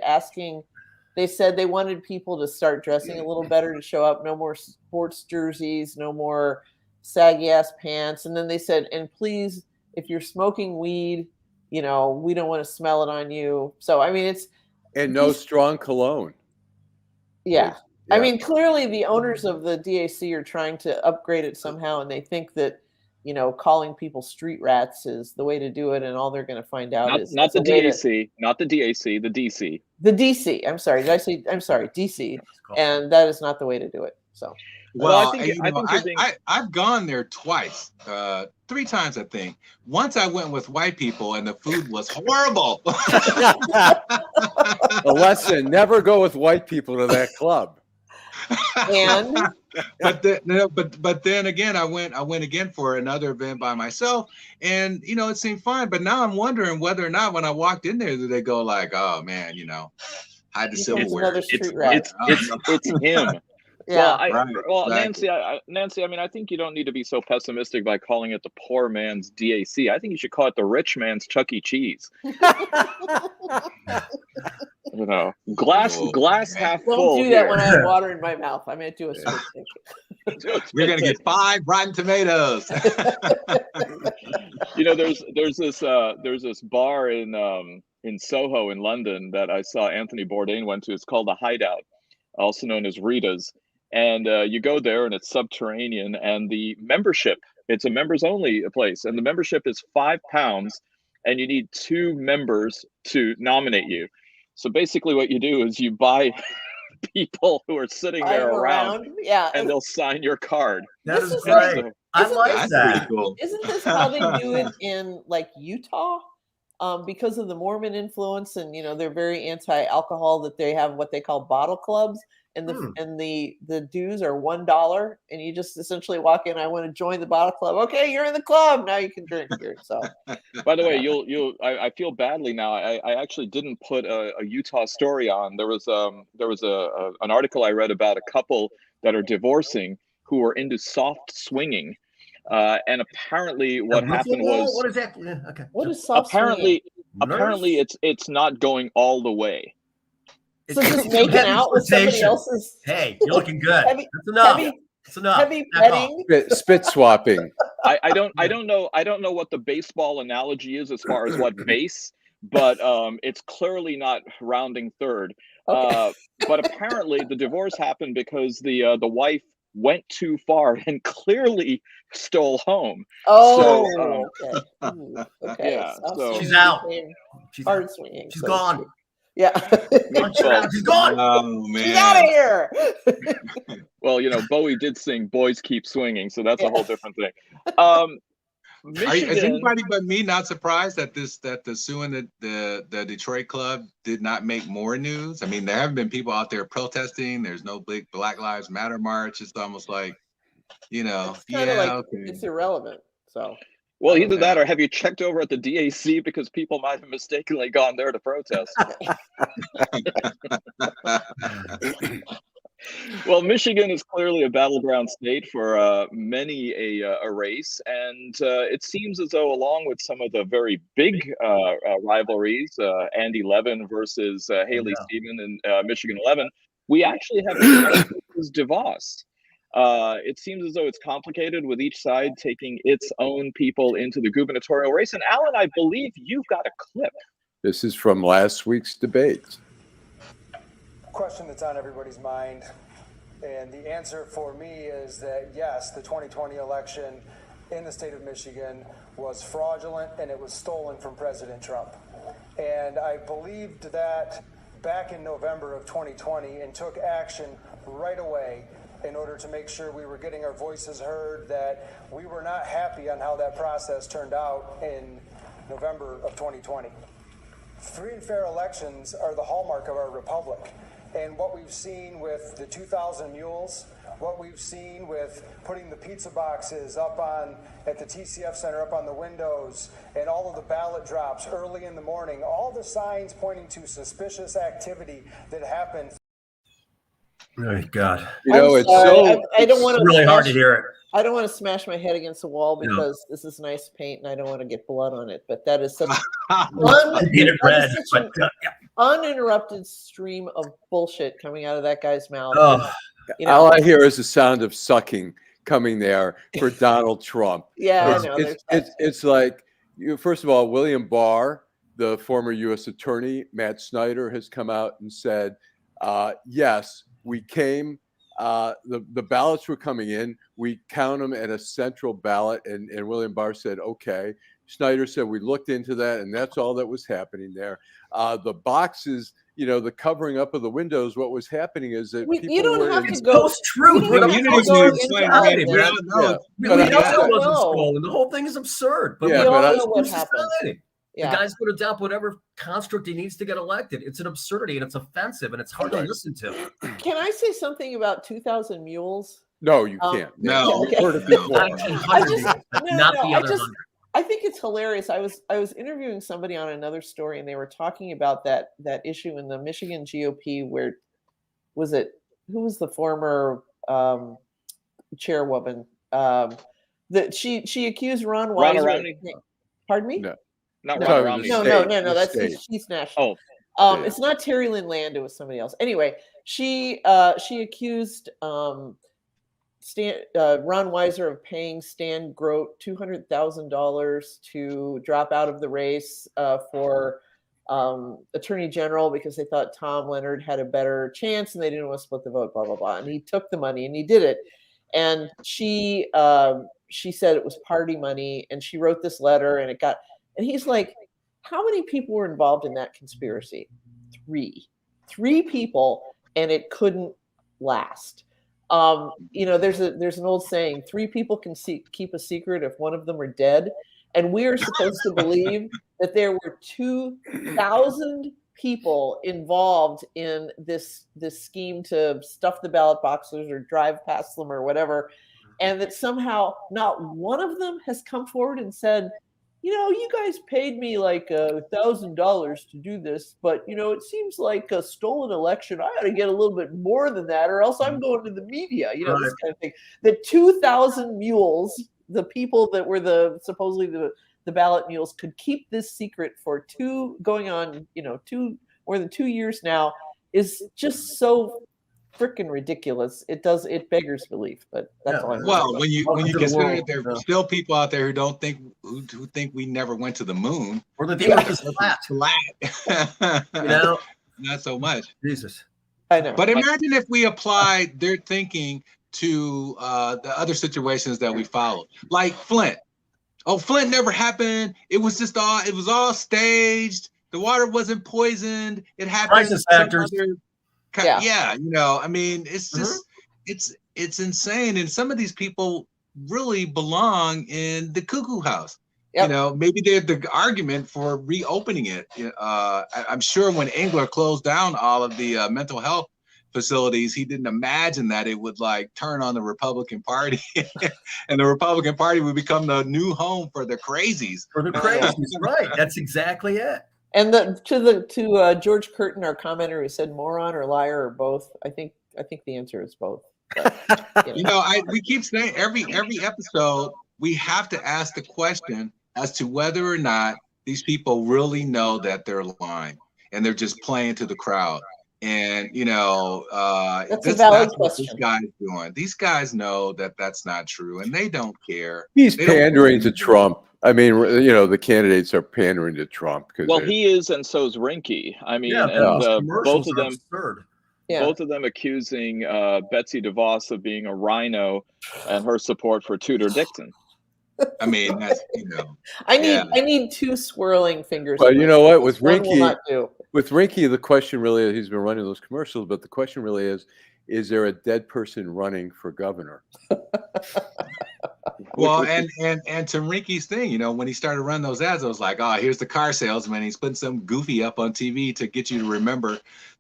they said they wanted people to start dressing a little better to show up. No more sports jerseys, no more saggy ass pants. And then they said, and please, if you're smoking weed, we don't want to smell it on you. So, and no strong cologne. Yeah. Yeah. Clearly the owners of the DAC are trying to upgrade it somehow, and they think that, calling people street rats is the way to do it, and all they're going to find out is not the DAC, not the DAC, the DC. The DC. I'm sorry. Did I say? I'm sorry, DC. And that is not the way to do it. So. Well, I've gone there twice, 3 times, I think. Once I went with white people, and the food was horrible. A lesson: never go with white people to that club. And but then again, I went again for another event by myself, and it seemed fine. But now I'm wondering whether or not when I walked in there, did they go like, "Oh man, hide the silverware." It's him. Yeah. Nancy, I think you don't need to be so pessimistic by calling it the poor man's DAC. I think you should call it the rich man's Chuck E. Cheese. Glass half full. Don't do that when I have water in my mouth. I'm going to do a spit take. We're going to get 5 rotten tomatoes. There's this bar in Soho in London that I saw Anthony Bourdain went to. It's called the Hideout, also known as Rita's. And you go there, and it's subterranean, and the membership, it's a members only place, and the membership is £5, and you need 2 members to nominate you. So basically what you do is you buy people who are sitting there around, and they'll sign your card. That is great. I like that. Pretty cool. Isn't this how they do it in like Utah? Because of the Mormon influence, and they're very anti-alcohol, that they have what they call bottle clubs, and the dues are $1, and you just essentially walk in. I want to join the bottle club. Okay, you're in the club now. You can drink here. So, by the way, I feel badly now. I actually didn't put a Utah story on. There was an article I read about a couple that are divorcing who are into soft swinging. And apparently what happened was, what is that? Okay. What is soft apparently it's not going all the way. So just making out with somebody else's. Hey, you're looking good. That's enough. That's enough. Heavy petting. Spit swapping. I don't know what the baseball analogy is as far as what base, but it's clearly not rounding third. Okay. But apparently the divorce happened because the wife went too far and clearly stole home. Oh, okay. Yeah, so she's out. Hard swinging. She's gone. Yeah. She's gone. Oh man. She's out of here. Well, Bowie did sing "Boys Keep Swinging," so that's a whole different thing. Is anybody but me not surprised that the suing the Detroit club did not make more news? I mean, there haven't been people out there protesting. There's no big Black Lives Matter march. It's almost like, it's irrelevant. So. Well, either that or have you checked over at the DAC because people might have mistakenly gone there to protest. Well, Michigan is clearly a battleground state for many a race, and it seems as though, along with some of the very big rivalries, Andy Levin versus Haley Stevens in Michigan 11, we actually have DeVos. It seems as though it's complicated, with each side taking its own people into the gubernatorial race. And Allan, I believe you've got a clip. This is from last week's debate. Question that's on everybody's mind, and the answer for me is that yes, the 2020 election in the state of Michigan was fraudulent and it was stolen from President Trump. And I believed that back in November of 2020 and took action right away in order to make sure we were getting our voices heard, that we were not happy on how that process turned out in November of 2020. Free and fair elections are the hallmark of our republic. And what we've seen with the 2,000 Mules, what we've seen with putting the pizza boxes up on at the TCF Center, up on the windows, and all of the ballot drops early in the morning, all the signs pointing to suspicious activity that happened. Oh God! You know, it's so. I don't want to. Really hard to hear it. I don't want to smash my head against the wall because this is nice paint and I don't want to get blood on it. But that is such an uninterrupted stream of bullshit coming out of that guy's mouth. Oh, you know, all I hear is the sound of sucking coming there for Donald Trump. Yeah, it's like, first of all, William Barr, the former U.S. attorney, Matt Snyder, has come out and said, yes, we came. The ballots were coming in. We count them at a central ballot, and William Barr said, okay. Snyder said we looked into that, and that's all that was happening there. The boxes, the covering up of the windows. What was happening is that people you don't were have to go. Post-truth. We don't know stolen. The whole thing is absurd. But we all know what happened. The guy's going to adopt whatever construct he needs to get elected. It's an absurdity, and it's offensive, and it's hard to listen to. Can I say something about 2,000 Mules? No, you can't. No. Okay. I think it's hilarious. I was interviewing somebody on another story, and they were talking about that issue in the Michigan GOP where who was the former chairwoman? That she accused Ron Weiser. Pardon me? No. Not Ron Romney. No. That's she's national. It's not Terry Lynn Land. It was somebody else. Anyway, she accused Ron Weiser of paying Stan Grote $200,000 to drop out of the race for attorney general because they thought Tom Leonard had a better chance and they didn't want to split the vote. Blah blah blah. And he took the money and he did it. And she said it was party money, and she wrote this letter, and and he's like, how many people were involved in that conspiracy? 3 people, and it couldn't last. There's an old saying, 3 people can keep a secret if one of them are dead. And we are supposed to believe that there were 2,000 people involved in this scheme to stuff the ballot boxes or drive past them or whatever. And that somehow not one of them has come forward and said, you guys paid me like $1,000 to do this, but it seems like a stolen election. I ought to get a little bit more than that, or else I'm going to the media. This kind of thing. The 2,000 mules, the people that were supposedly the ballot mules, could keep this secret for more than 2 years now, is just so freaking ridiculous. It beggars belief, but that's all. Well, when you consider there are still people out there who think we never went to the moon, or that the earth is flat. Not so much. Jesus, I know. But imagine if we applied their thinking to the other situations that we followed, like Flint. Oh, Flint never happened. It was all staged. The water wasn't poisoned. It happened. Crisis actors. It's just it's insane, and some of these people really belong in the cuckoo house. Yep. Maybe they're the argument for reopening it. I'm sure when Engler closed down all of the mental health facilities, he didn't imagine that it would turn on the Republican Party, and the Republican Party would become the new home for the crazies. Right? That's exactly it. And to George Curtin, our commenter, who said moron or liar or both, I think the answer is both. But, we keep saying every episode we have to ask the question as to whether or not these people really know that they're lying and they're just playing to the crowd. And that's a valid question. What these guys doing. These guys know that that's not true, and they don't care. He's pandering to Trump. I mean, the candidates are pandering to Trump. Well, he is, and so is Rinke. I mean, both of them, both of them accusing Betsy DeVos of being a rhino and her support for Tudor Dixon. I mean, that's I need two swirling fingers. But you know what? With one will Rinky, not do. with Rinky, the question really is, he's been running those commercials, but the question really is there a dead person running for governor? Well, and to Rinky's thing, when he started running those ads, I was like, oh, here's the car salesman. He's putting some goofy up on TV to get you to remember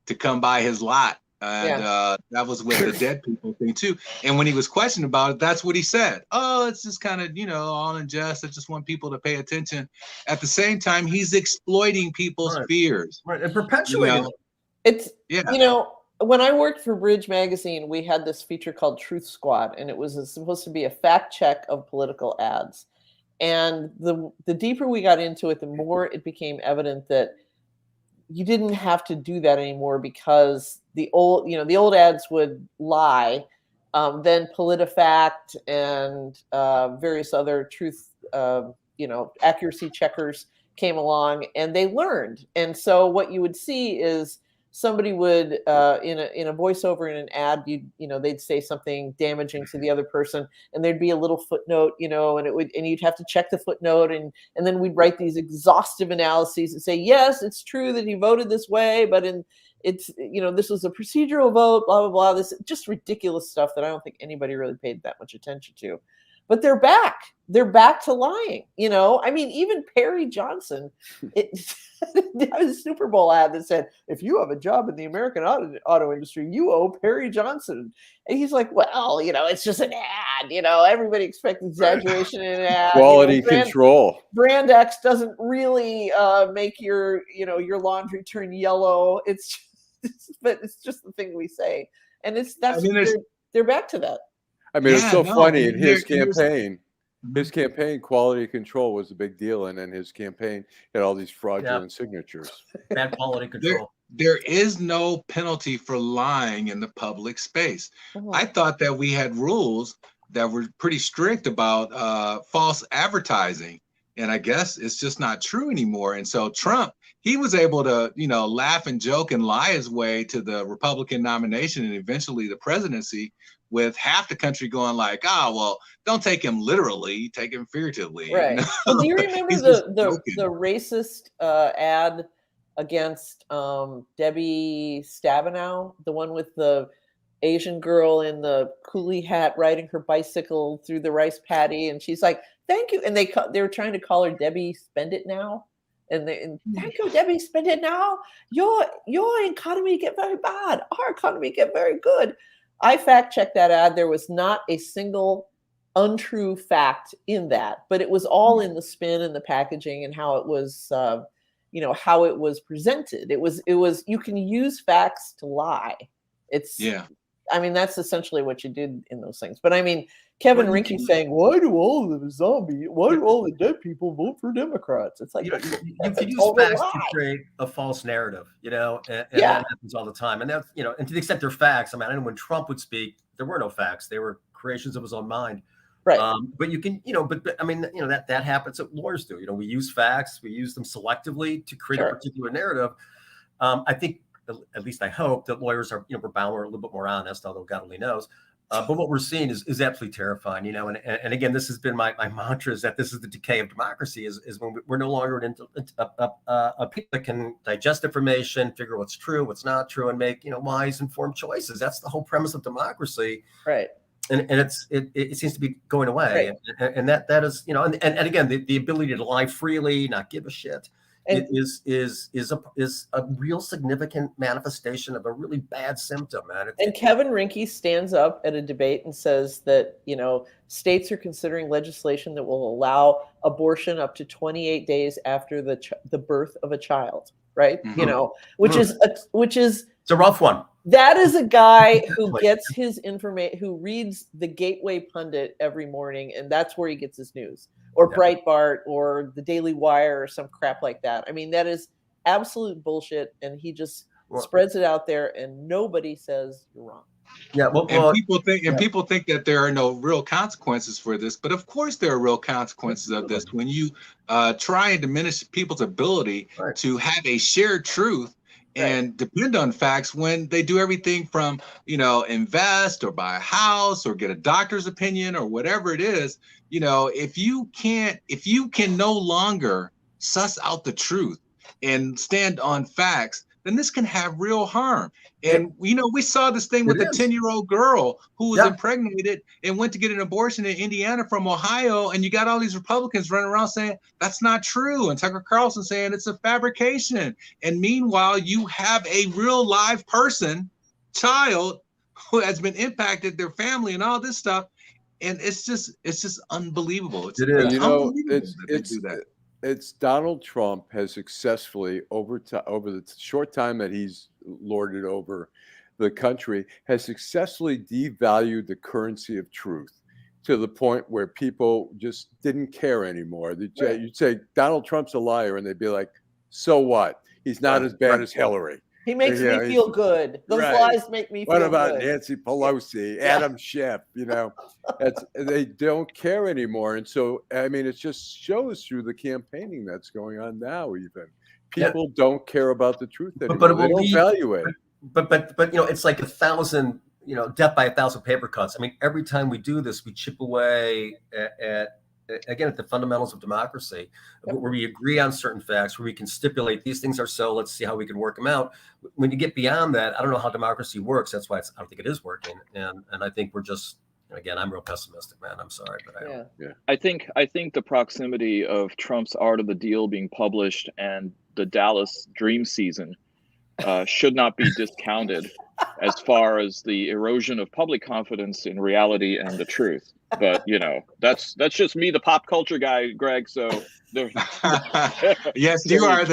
to come by his lot. And that was with the dead people thing too. And when he was questioned about it, that's what he said. Oh, it's just kind of, all in jest. I just want people to pay attention. At the same time, he's exploiting people's fears. Right. And perpetuating. It's, when I worked for Bridge Magazine, we had this feature called Truth Squad, and it was supposed to be a fact check of political ads. And the deeper we got into it, the more it became evident that you didn't have to do that anymore, because the old ads would lie. Then PolitiFact and various other truth, accuracy checkers came along, and they learned. And so what you would see is somebody would in a voiceover in an ad, they'd say something damaging to the other person, and there'd be a little footnote, and you'd have to check the footnote, and then we'd write these exhaustive analyses and say, yes, it's true that he voted this way, but this was a procedural vote, blah blah blah. This just ridiculous stuff that I don't think anybody really paid that much attention to. But they're back. They're back to lying. I mean, even Perry Johnson, it was a Super Bowl ad that said, if you have a job in the American auto industry, you owe Perry Johnson. And he's like, well, it's just an ad. Everybody expects exaggeration in an ad. Quality control. Brand X doesn't really make your laundry turn yellow. But it's just the thing we say. And they're back to that. I mean, it's so funny in his campaign. His campaign, quality control was a big deal, and then his campaign had all these fraudulent signatures. Bad quality control. There is no penalty for lying in the public space. I thought that we had rules that were pretty strict about false advertising, and I guess it's just not true anymore. And so Trump, he was able to, laugh and joke and lie his way to the Republican nomination and eventually the presidency, with half the country going like, well, don't take him literally, take him figuratively. Right. Well, do you remember the racist ad against Debbie Stabenow, the one with the Asian girl in the coolie hat riding her bicycle through the rice paddy, and she's like, thank you. And they were trying to call her Debbie Spend It Now. And thank you, Debbie Spend It Now. Your economy get very bad. Our economy get very good. I fact checked that ad. There was not a single untrue fact in that, but it was all in the spin and the packaging and how it was, how it was presented. It was. You can use facts to lie. I mean, that's essentially what you did in those things. But I mean, Kevin Rinke saying, why do all the dead people vote for Democrats? It's like, you can use facts to create a false narrative, and that happens all the time. And that's, and to the extent they're facts, I mean, I know when Trump would speak, there were no facts. They were creations of his own mind. Right. But you can, but I mean, that happens. What lawyers do, we use facts, we use them selectively to create a particular narrative. I think, at least I hope, that lawyers are, we're bound, we're a little bit more honest, although God only knows. But what we're seeing is absolutely terrifying, and again, this has been my mantra, is that this is the decay of democracy, is when we're no longer a people that can digest information, figure what's true, what's not true, and make, wise, informed choices. That's the whole premise of democracy. Right. And it seems to be going away. Right. And that is, and again, the ability to lie freely, not give a shit, is a real significant manifestation of a really bad symptom, man. And Kevin Rinke stands up at a debate and says that, states are considering legislation that will allow abortion up to 28 days after the birth of a child, right? Mm-hmm. Which is it's a rough one. That is a guy who gets his information, who reads the Gateway Pundit every morning, and that's where he gets his news, or Breitbart, or the Daily Wire, or some crap like that. I mean, that is absolute bullshit, and he just spreads it out there, and nobody says you're wrong. Yeah, people think that there are no real consequences for this, but of course there are real consequences of this. When you try and diminish people's ability to have a shared truth and depend on facts when they do everything from, invest or buy a house or get a doctor's opinion or whatever it is. If you can no longer suss out the truth and stand on facts, then this can have real harm. And we saw this thing with the 10-year-old girl who was impregnated and went to get an abortion in Indiana from Ohio, and you got all these Republicans running around saying that's not true, and Tucker Carlson saying it's a fabrication. And meanwhile, you have a real live child who has been impacted, their family, and all this stuff. And it's just unbelievable. It's Donald Trump has successfully over the short time that he's lorded over the country, has successfully devalued the currency of truth to the point where people just didn't care anymore. You'd say Donald Trump's a liar, and they'd be like, "So what? He's not as bad as Hillary. He makes me feel good. Those lies make me feel good." What about Nancy Pelosi, Adam Schiff? They don't care anymore. And so, it just shows through the campaigning that's going on now. Even people don't care about the truth anymore. But they don't value it. But it's like 1,000, death by 1,000 paper cuts. Every time we do this, we chip away at the fundamentals of democracy, where we agree on certain facts, where we can stipulate these things are so, let's see how we can work them out. When you get beyond that, I don't know how democracy works. That's why I don't think it is working. And I think we're just, again, I'm real pessimistic, man. I'm sorry, but I think the proximity of Trump's Art of the Deal being published and the Dallas Dream season should not be discounted as far as the erosion of public confidence in reality and the truth. But that's just me, the pop culture guy, Greg. So yes, you are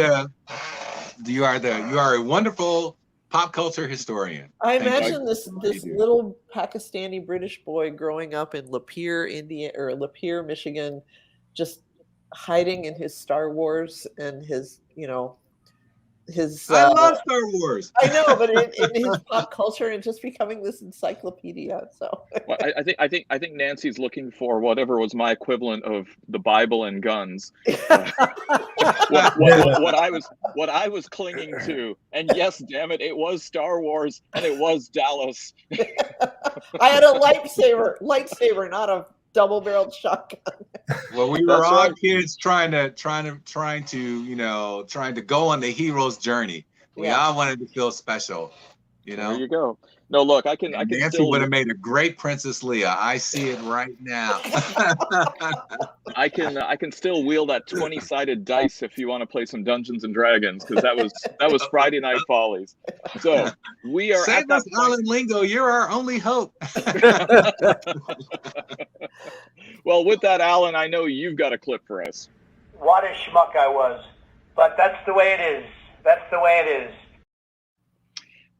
a wonderful pop culture historian. I imagine this little Pakistani British boy growing up in Lapeer, Michigan, just hiding in his Star Wars and his I love Star Wars. I know, but in his pop culture and just becoming this encyclopedia. So well, I think Nancy's looking for whatever was my equivalent of the Bible and guns. What I was clinging to, and yes, damn it was Star Wars and it was Dallas. I had a lightsaber, not a double-barreled shotgun. Well, we were all kids trying to go on the hero's journey. We all wanted to feel special, There you go. No, look, I can Nancy would have made a great Princess Leia. I see it right now. I can still wheel that 20-sided dice if you want to play some Dungeons and Dragons, because that was Friday Night Follies. So we are save us, Allan Lengel. You're our only hope. Well, with that, Allan, I know you've got a clip for us. What a schmuck I was, but that's the way it is. That's the way it is.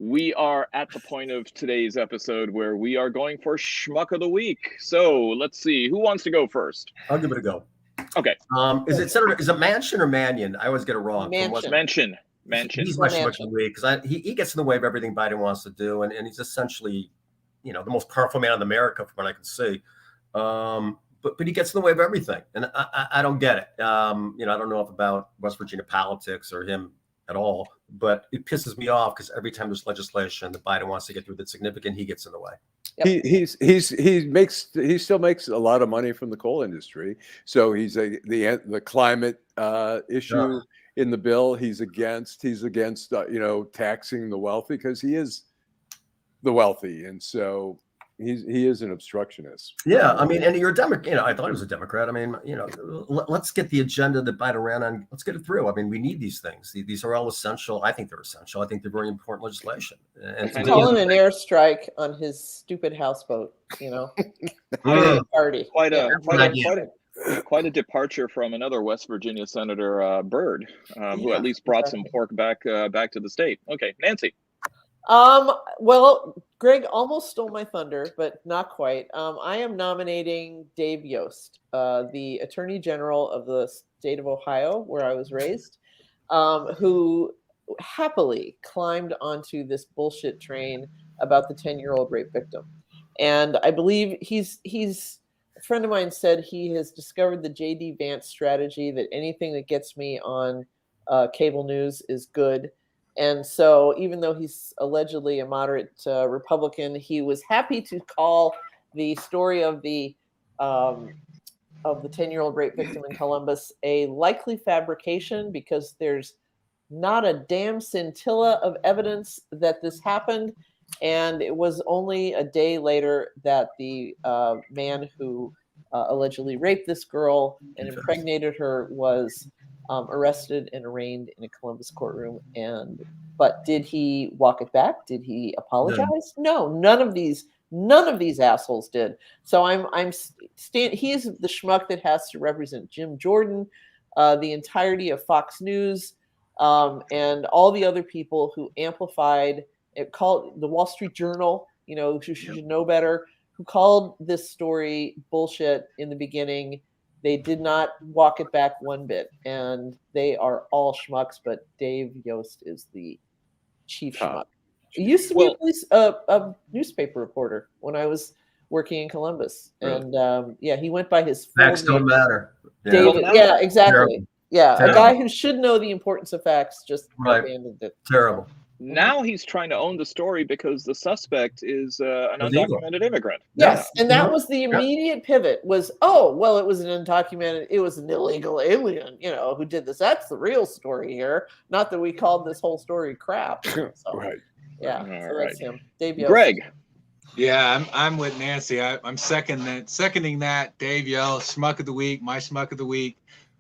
We are at the point of today's episode where we are going for Schmuck of the Week. So let's see, who wants to go first? I'll give it a go. Okay. Is it Manchin or Mannion? I always get it wrong. Manchin. He's my Schmuck of the Week because he gets in the way of everything Biden wants to do, and he's essentially, the most powerful man in America from what I can see. But he gets in the way of everything, and I don't get it. I don't know about West Virginia politics or him at all, but it pisses me off because every time there's legislation that Biden wants to get through that's significant, he gets in the way. Yep. He still makes a lot of money from the coal industry. So he's the climate issue in the bill. He's against taxing the wealthy because he is the wealthy, and so he is an obstructionist. Yeah, and you're a Democrat. I thought he was a Democrat. Let's get the agenda that Biden ran on. Let's get it through. We need these things. These are all essential. I think they're essential. I think they're very important legislation. And calling an airstrike on his stupid houseboat. Party. Quite a departure from another West Virginia Senator Byrd, who at least brought some pork back to the state. Okay, Nancy. Well, Greg almost stole my thunder, but not quite. I am nominating Dave Yost, the Attorney General of the state of Ohio, where I was raised, who happily climbed onto this bullshit train about the 10-year-old rape victim. And I believe he's a friend of mine said he has discovered the J.D. Vance strategy that anything that gets me on cable news is good. And so even though he's allegedly a moderate Republican, he was happy to call the story of the 10-year-old rape victim in Columbus a likely fabrication because there's not a damn scintilla of evidence that this happened. And it was only a day later that the man who allegedly raped this girl and impregnated her was arrested and arraigned in a Columbus courtroom. But did he walk it back? Did he apologize? No, none of these assholes did. So he is the schmuck that has to represent Jim Jordan, the entirety of Fox News, and all the other people who amplified it, called the Wall Street Journal, who should know better, who called this story bullshit in the beginning. They did not walk it back one bit, and they are all schmucks, but Dave Yost is the chief schmuck. He used to be a newspaper reporter when I was working in Columbus. Really? And he went by his full facts name. Don't matter. David. Yeah, exactly. Terrible. Yeah, Terrible. A guy who should know the importance of facts just abandoned it. Terrible. Now he's trying to own the story because the suspect is an undocumented immigrant. Yes, and that was the immediate pivot was, it was an undocumented, it was an illegal alien, who did this. That's the real story here. Not that we called this whole story crap. So, right. Yeah, so that's him. Dave Yost. Greg. Yeah, I'm with Nancy. I'm seconding that. Dave Yost, Schmuck of the Week, my Schmuck of the Week,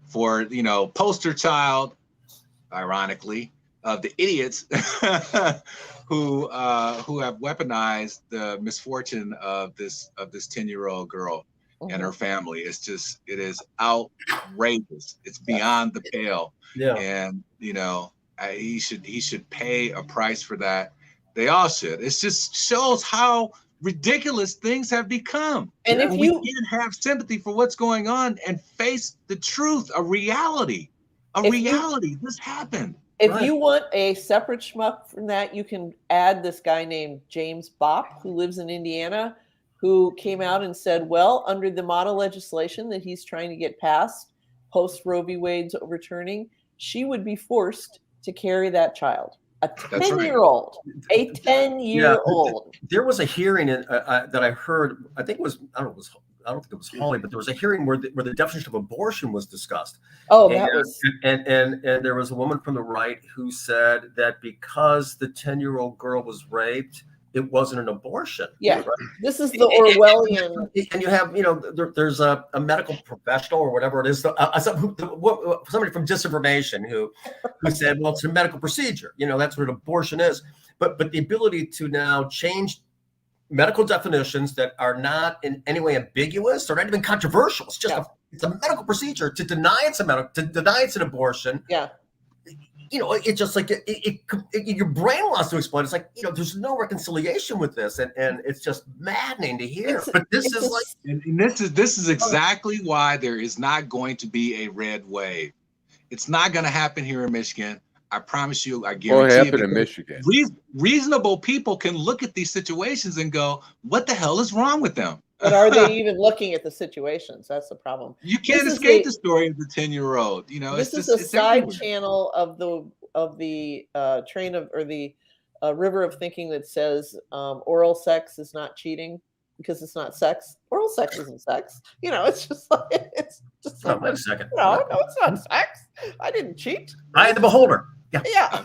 for poster child, ironically, of the idiots who have weaponized the misfortune of this 10-year-old girl and her family. It is outrageous. It's beyond the pale. Yeah. And he should pay a price for that. They all should. It just shows how ridiculous things have become. And if we can't have sympathy for what's going on and face the truth, a reality. This happened. If you want a separate schmuck from that, you can add this guy named James Bopp, who lives in Indiana, who came out and said, well, under the model legislation that he's trying to get passed, post Roe v. Wade's overturning, she would be forced to carry that child. A 10-year-old. A 10-year-old. There was a hearing that I heard, I think it was, I don't think it was Holly, but there was a hearing where the definition of abortion was discussed. And there was a woman from the right who said that because the 10-year-old girl was raped, it wasn't an abortion. Yeah, right? This is the Orwellian. And you have, there's a medical professional or whatever it is, somebody from disinformation who said, well, it's a medical procedure. That's what an abortion is. But the ability to now change medical definitions that are not in any way ambiguous or not even controversial. It's just it's a medical procedure to deny it's an abortion. Yeah. It's just like your brain wants to explode. It's like, there's no reconciliation with this, and it's just maddening to hear. But this is exactly why there is not going to be a red wave. It's not going to happen here in Michigan. I promise you, I guarantee it happened in Michigan. Reasonable people can look at these situations and go, what the hell is wrong with them? But are they even looking at the situations? That's the problem. You can't escape the story of the 10-year-old. This is a side channel of the train of, or the river of thinking that says oral sex is not cheating because it's not sex. Oral sex isn't sex. It's just like wait a second. No, it's not sex. I didn't cheat. I am the beholder. Yeah.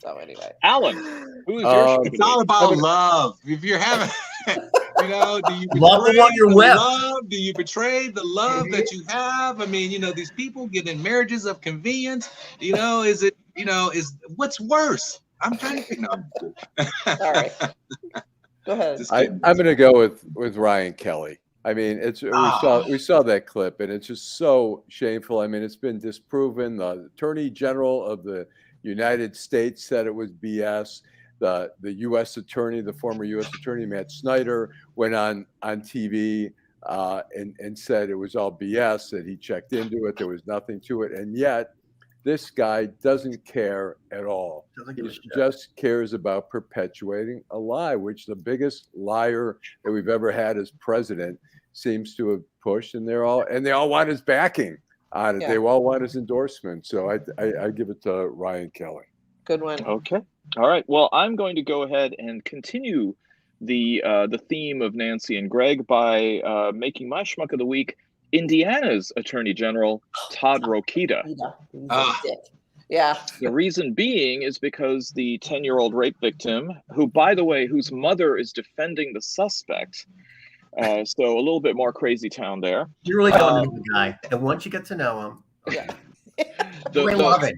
So anyway, Allan, who's your? It's all about love. If you're having, do you love the one you're with? Love? Do you betray the love that you have? I mean, these people get in marriages of convenience. Is it? Is what's worse? I'm trying to. No. All right. Go ahead. I'm going to go with Ryan Kelly. I mean, we saw that clip, and it's just so shameful. I mean, it's been disproven. The Attorney General of the United States said it was BS. The U.S. Attorney, the former U.S. Attorney Matt Snyder, went on TV and said it was all BS. That he checked into it, there was nothing to it, and yet this guy doesn't care at all. He just cares about perpetuating a lie, which the biggest liar that we've ever had as president seems to have pushed, and they all want his backing on it. Yeah. They all want his endorsement. So I give it to Ryan Kelly. Good one. Okay. All right. Well, I'm going to go ahead and continue the theme of Nancy and Greg by making my schmuck of the week Indiana's Attorney General, Todd Rokita. He's a dick. Yeah. The reason being is because the 10-year-old rape victim, who, by the way, whose mother is defending the suspect, so a little bit more crazy town there. You really don't know the guy. And once you get to know him, I love it.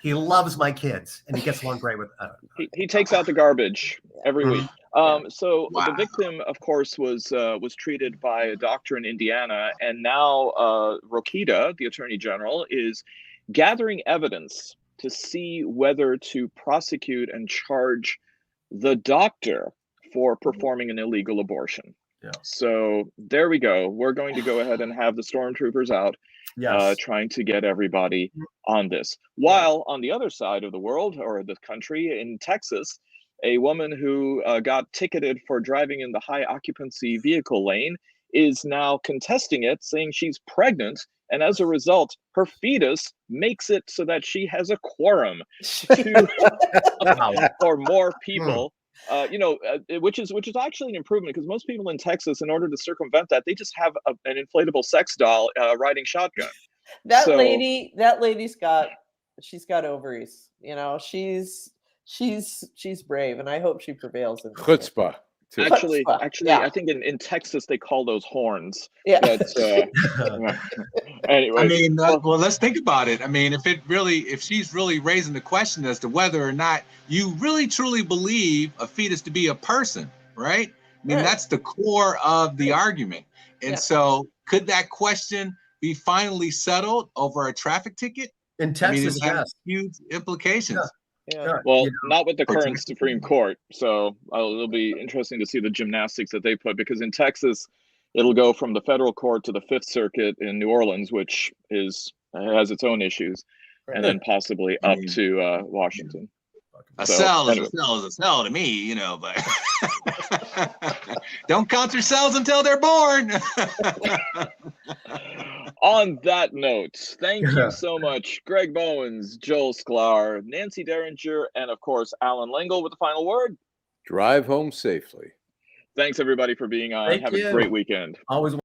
He loves my kids, and he gets along great with. He takes out the garbage every week. So the victim, of course, was treated by a doctor in Indiana, and now Rokita, the Attorney General, is gathering evidence to see whether to prosecute and charge the doctor for performing an illegal abortion. Yeah. So there we go. We're going to go ahead and have the stormtroopers out. Yes. Trying to get everybody on this. While on the other side of the world, or the country, in Texas, a woman who got ticketed for driving in the high occupancy vehicle lane is now contesting it, saying she's pregnant, and as a result, her fetus makes it so that she has a quorum for more people. Which is actually an improvement, because most people in Texas, in order to circumvent that, they just have an inflatable sex doll riding shotgun. That lady's got ovaries. You know, she's brave, and I hope she prevails in this. Chutzpah. Actually, yeah. I think in Texas they call those horns. Yeah. Anyway, I mean, well, let's think about it. I mean, if she's really raising the question as to whether or not you really truly believe a fetus to be a person, right? I mean, that's the core of the argument. And so, could that question be finally settled over a traffic ticket? In Texas, I mean, it has huge implications. Yeah. Well, not with the current Supreme Court. So it'll be interesting to see the gymnastics that they put, because in Texas, it'll go from the federal court to the Fifth Circuit in New Orleans, which has its own issues, and then possibly up to Washington. A cell is a cell to me, you know, but don't count your cells until they're born. On that note, thank you so much, Greg Bowens, Joel Sklar, Nancy Derringer, and of course, Allan Lengel with the final word. Drive home safely. Thanks, everybody, for being on. Have a great weekend. Always.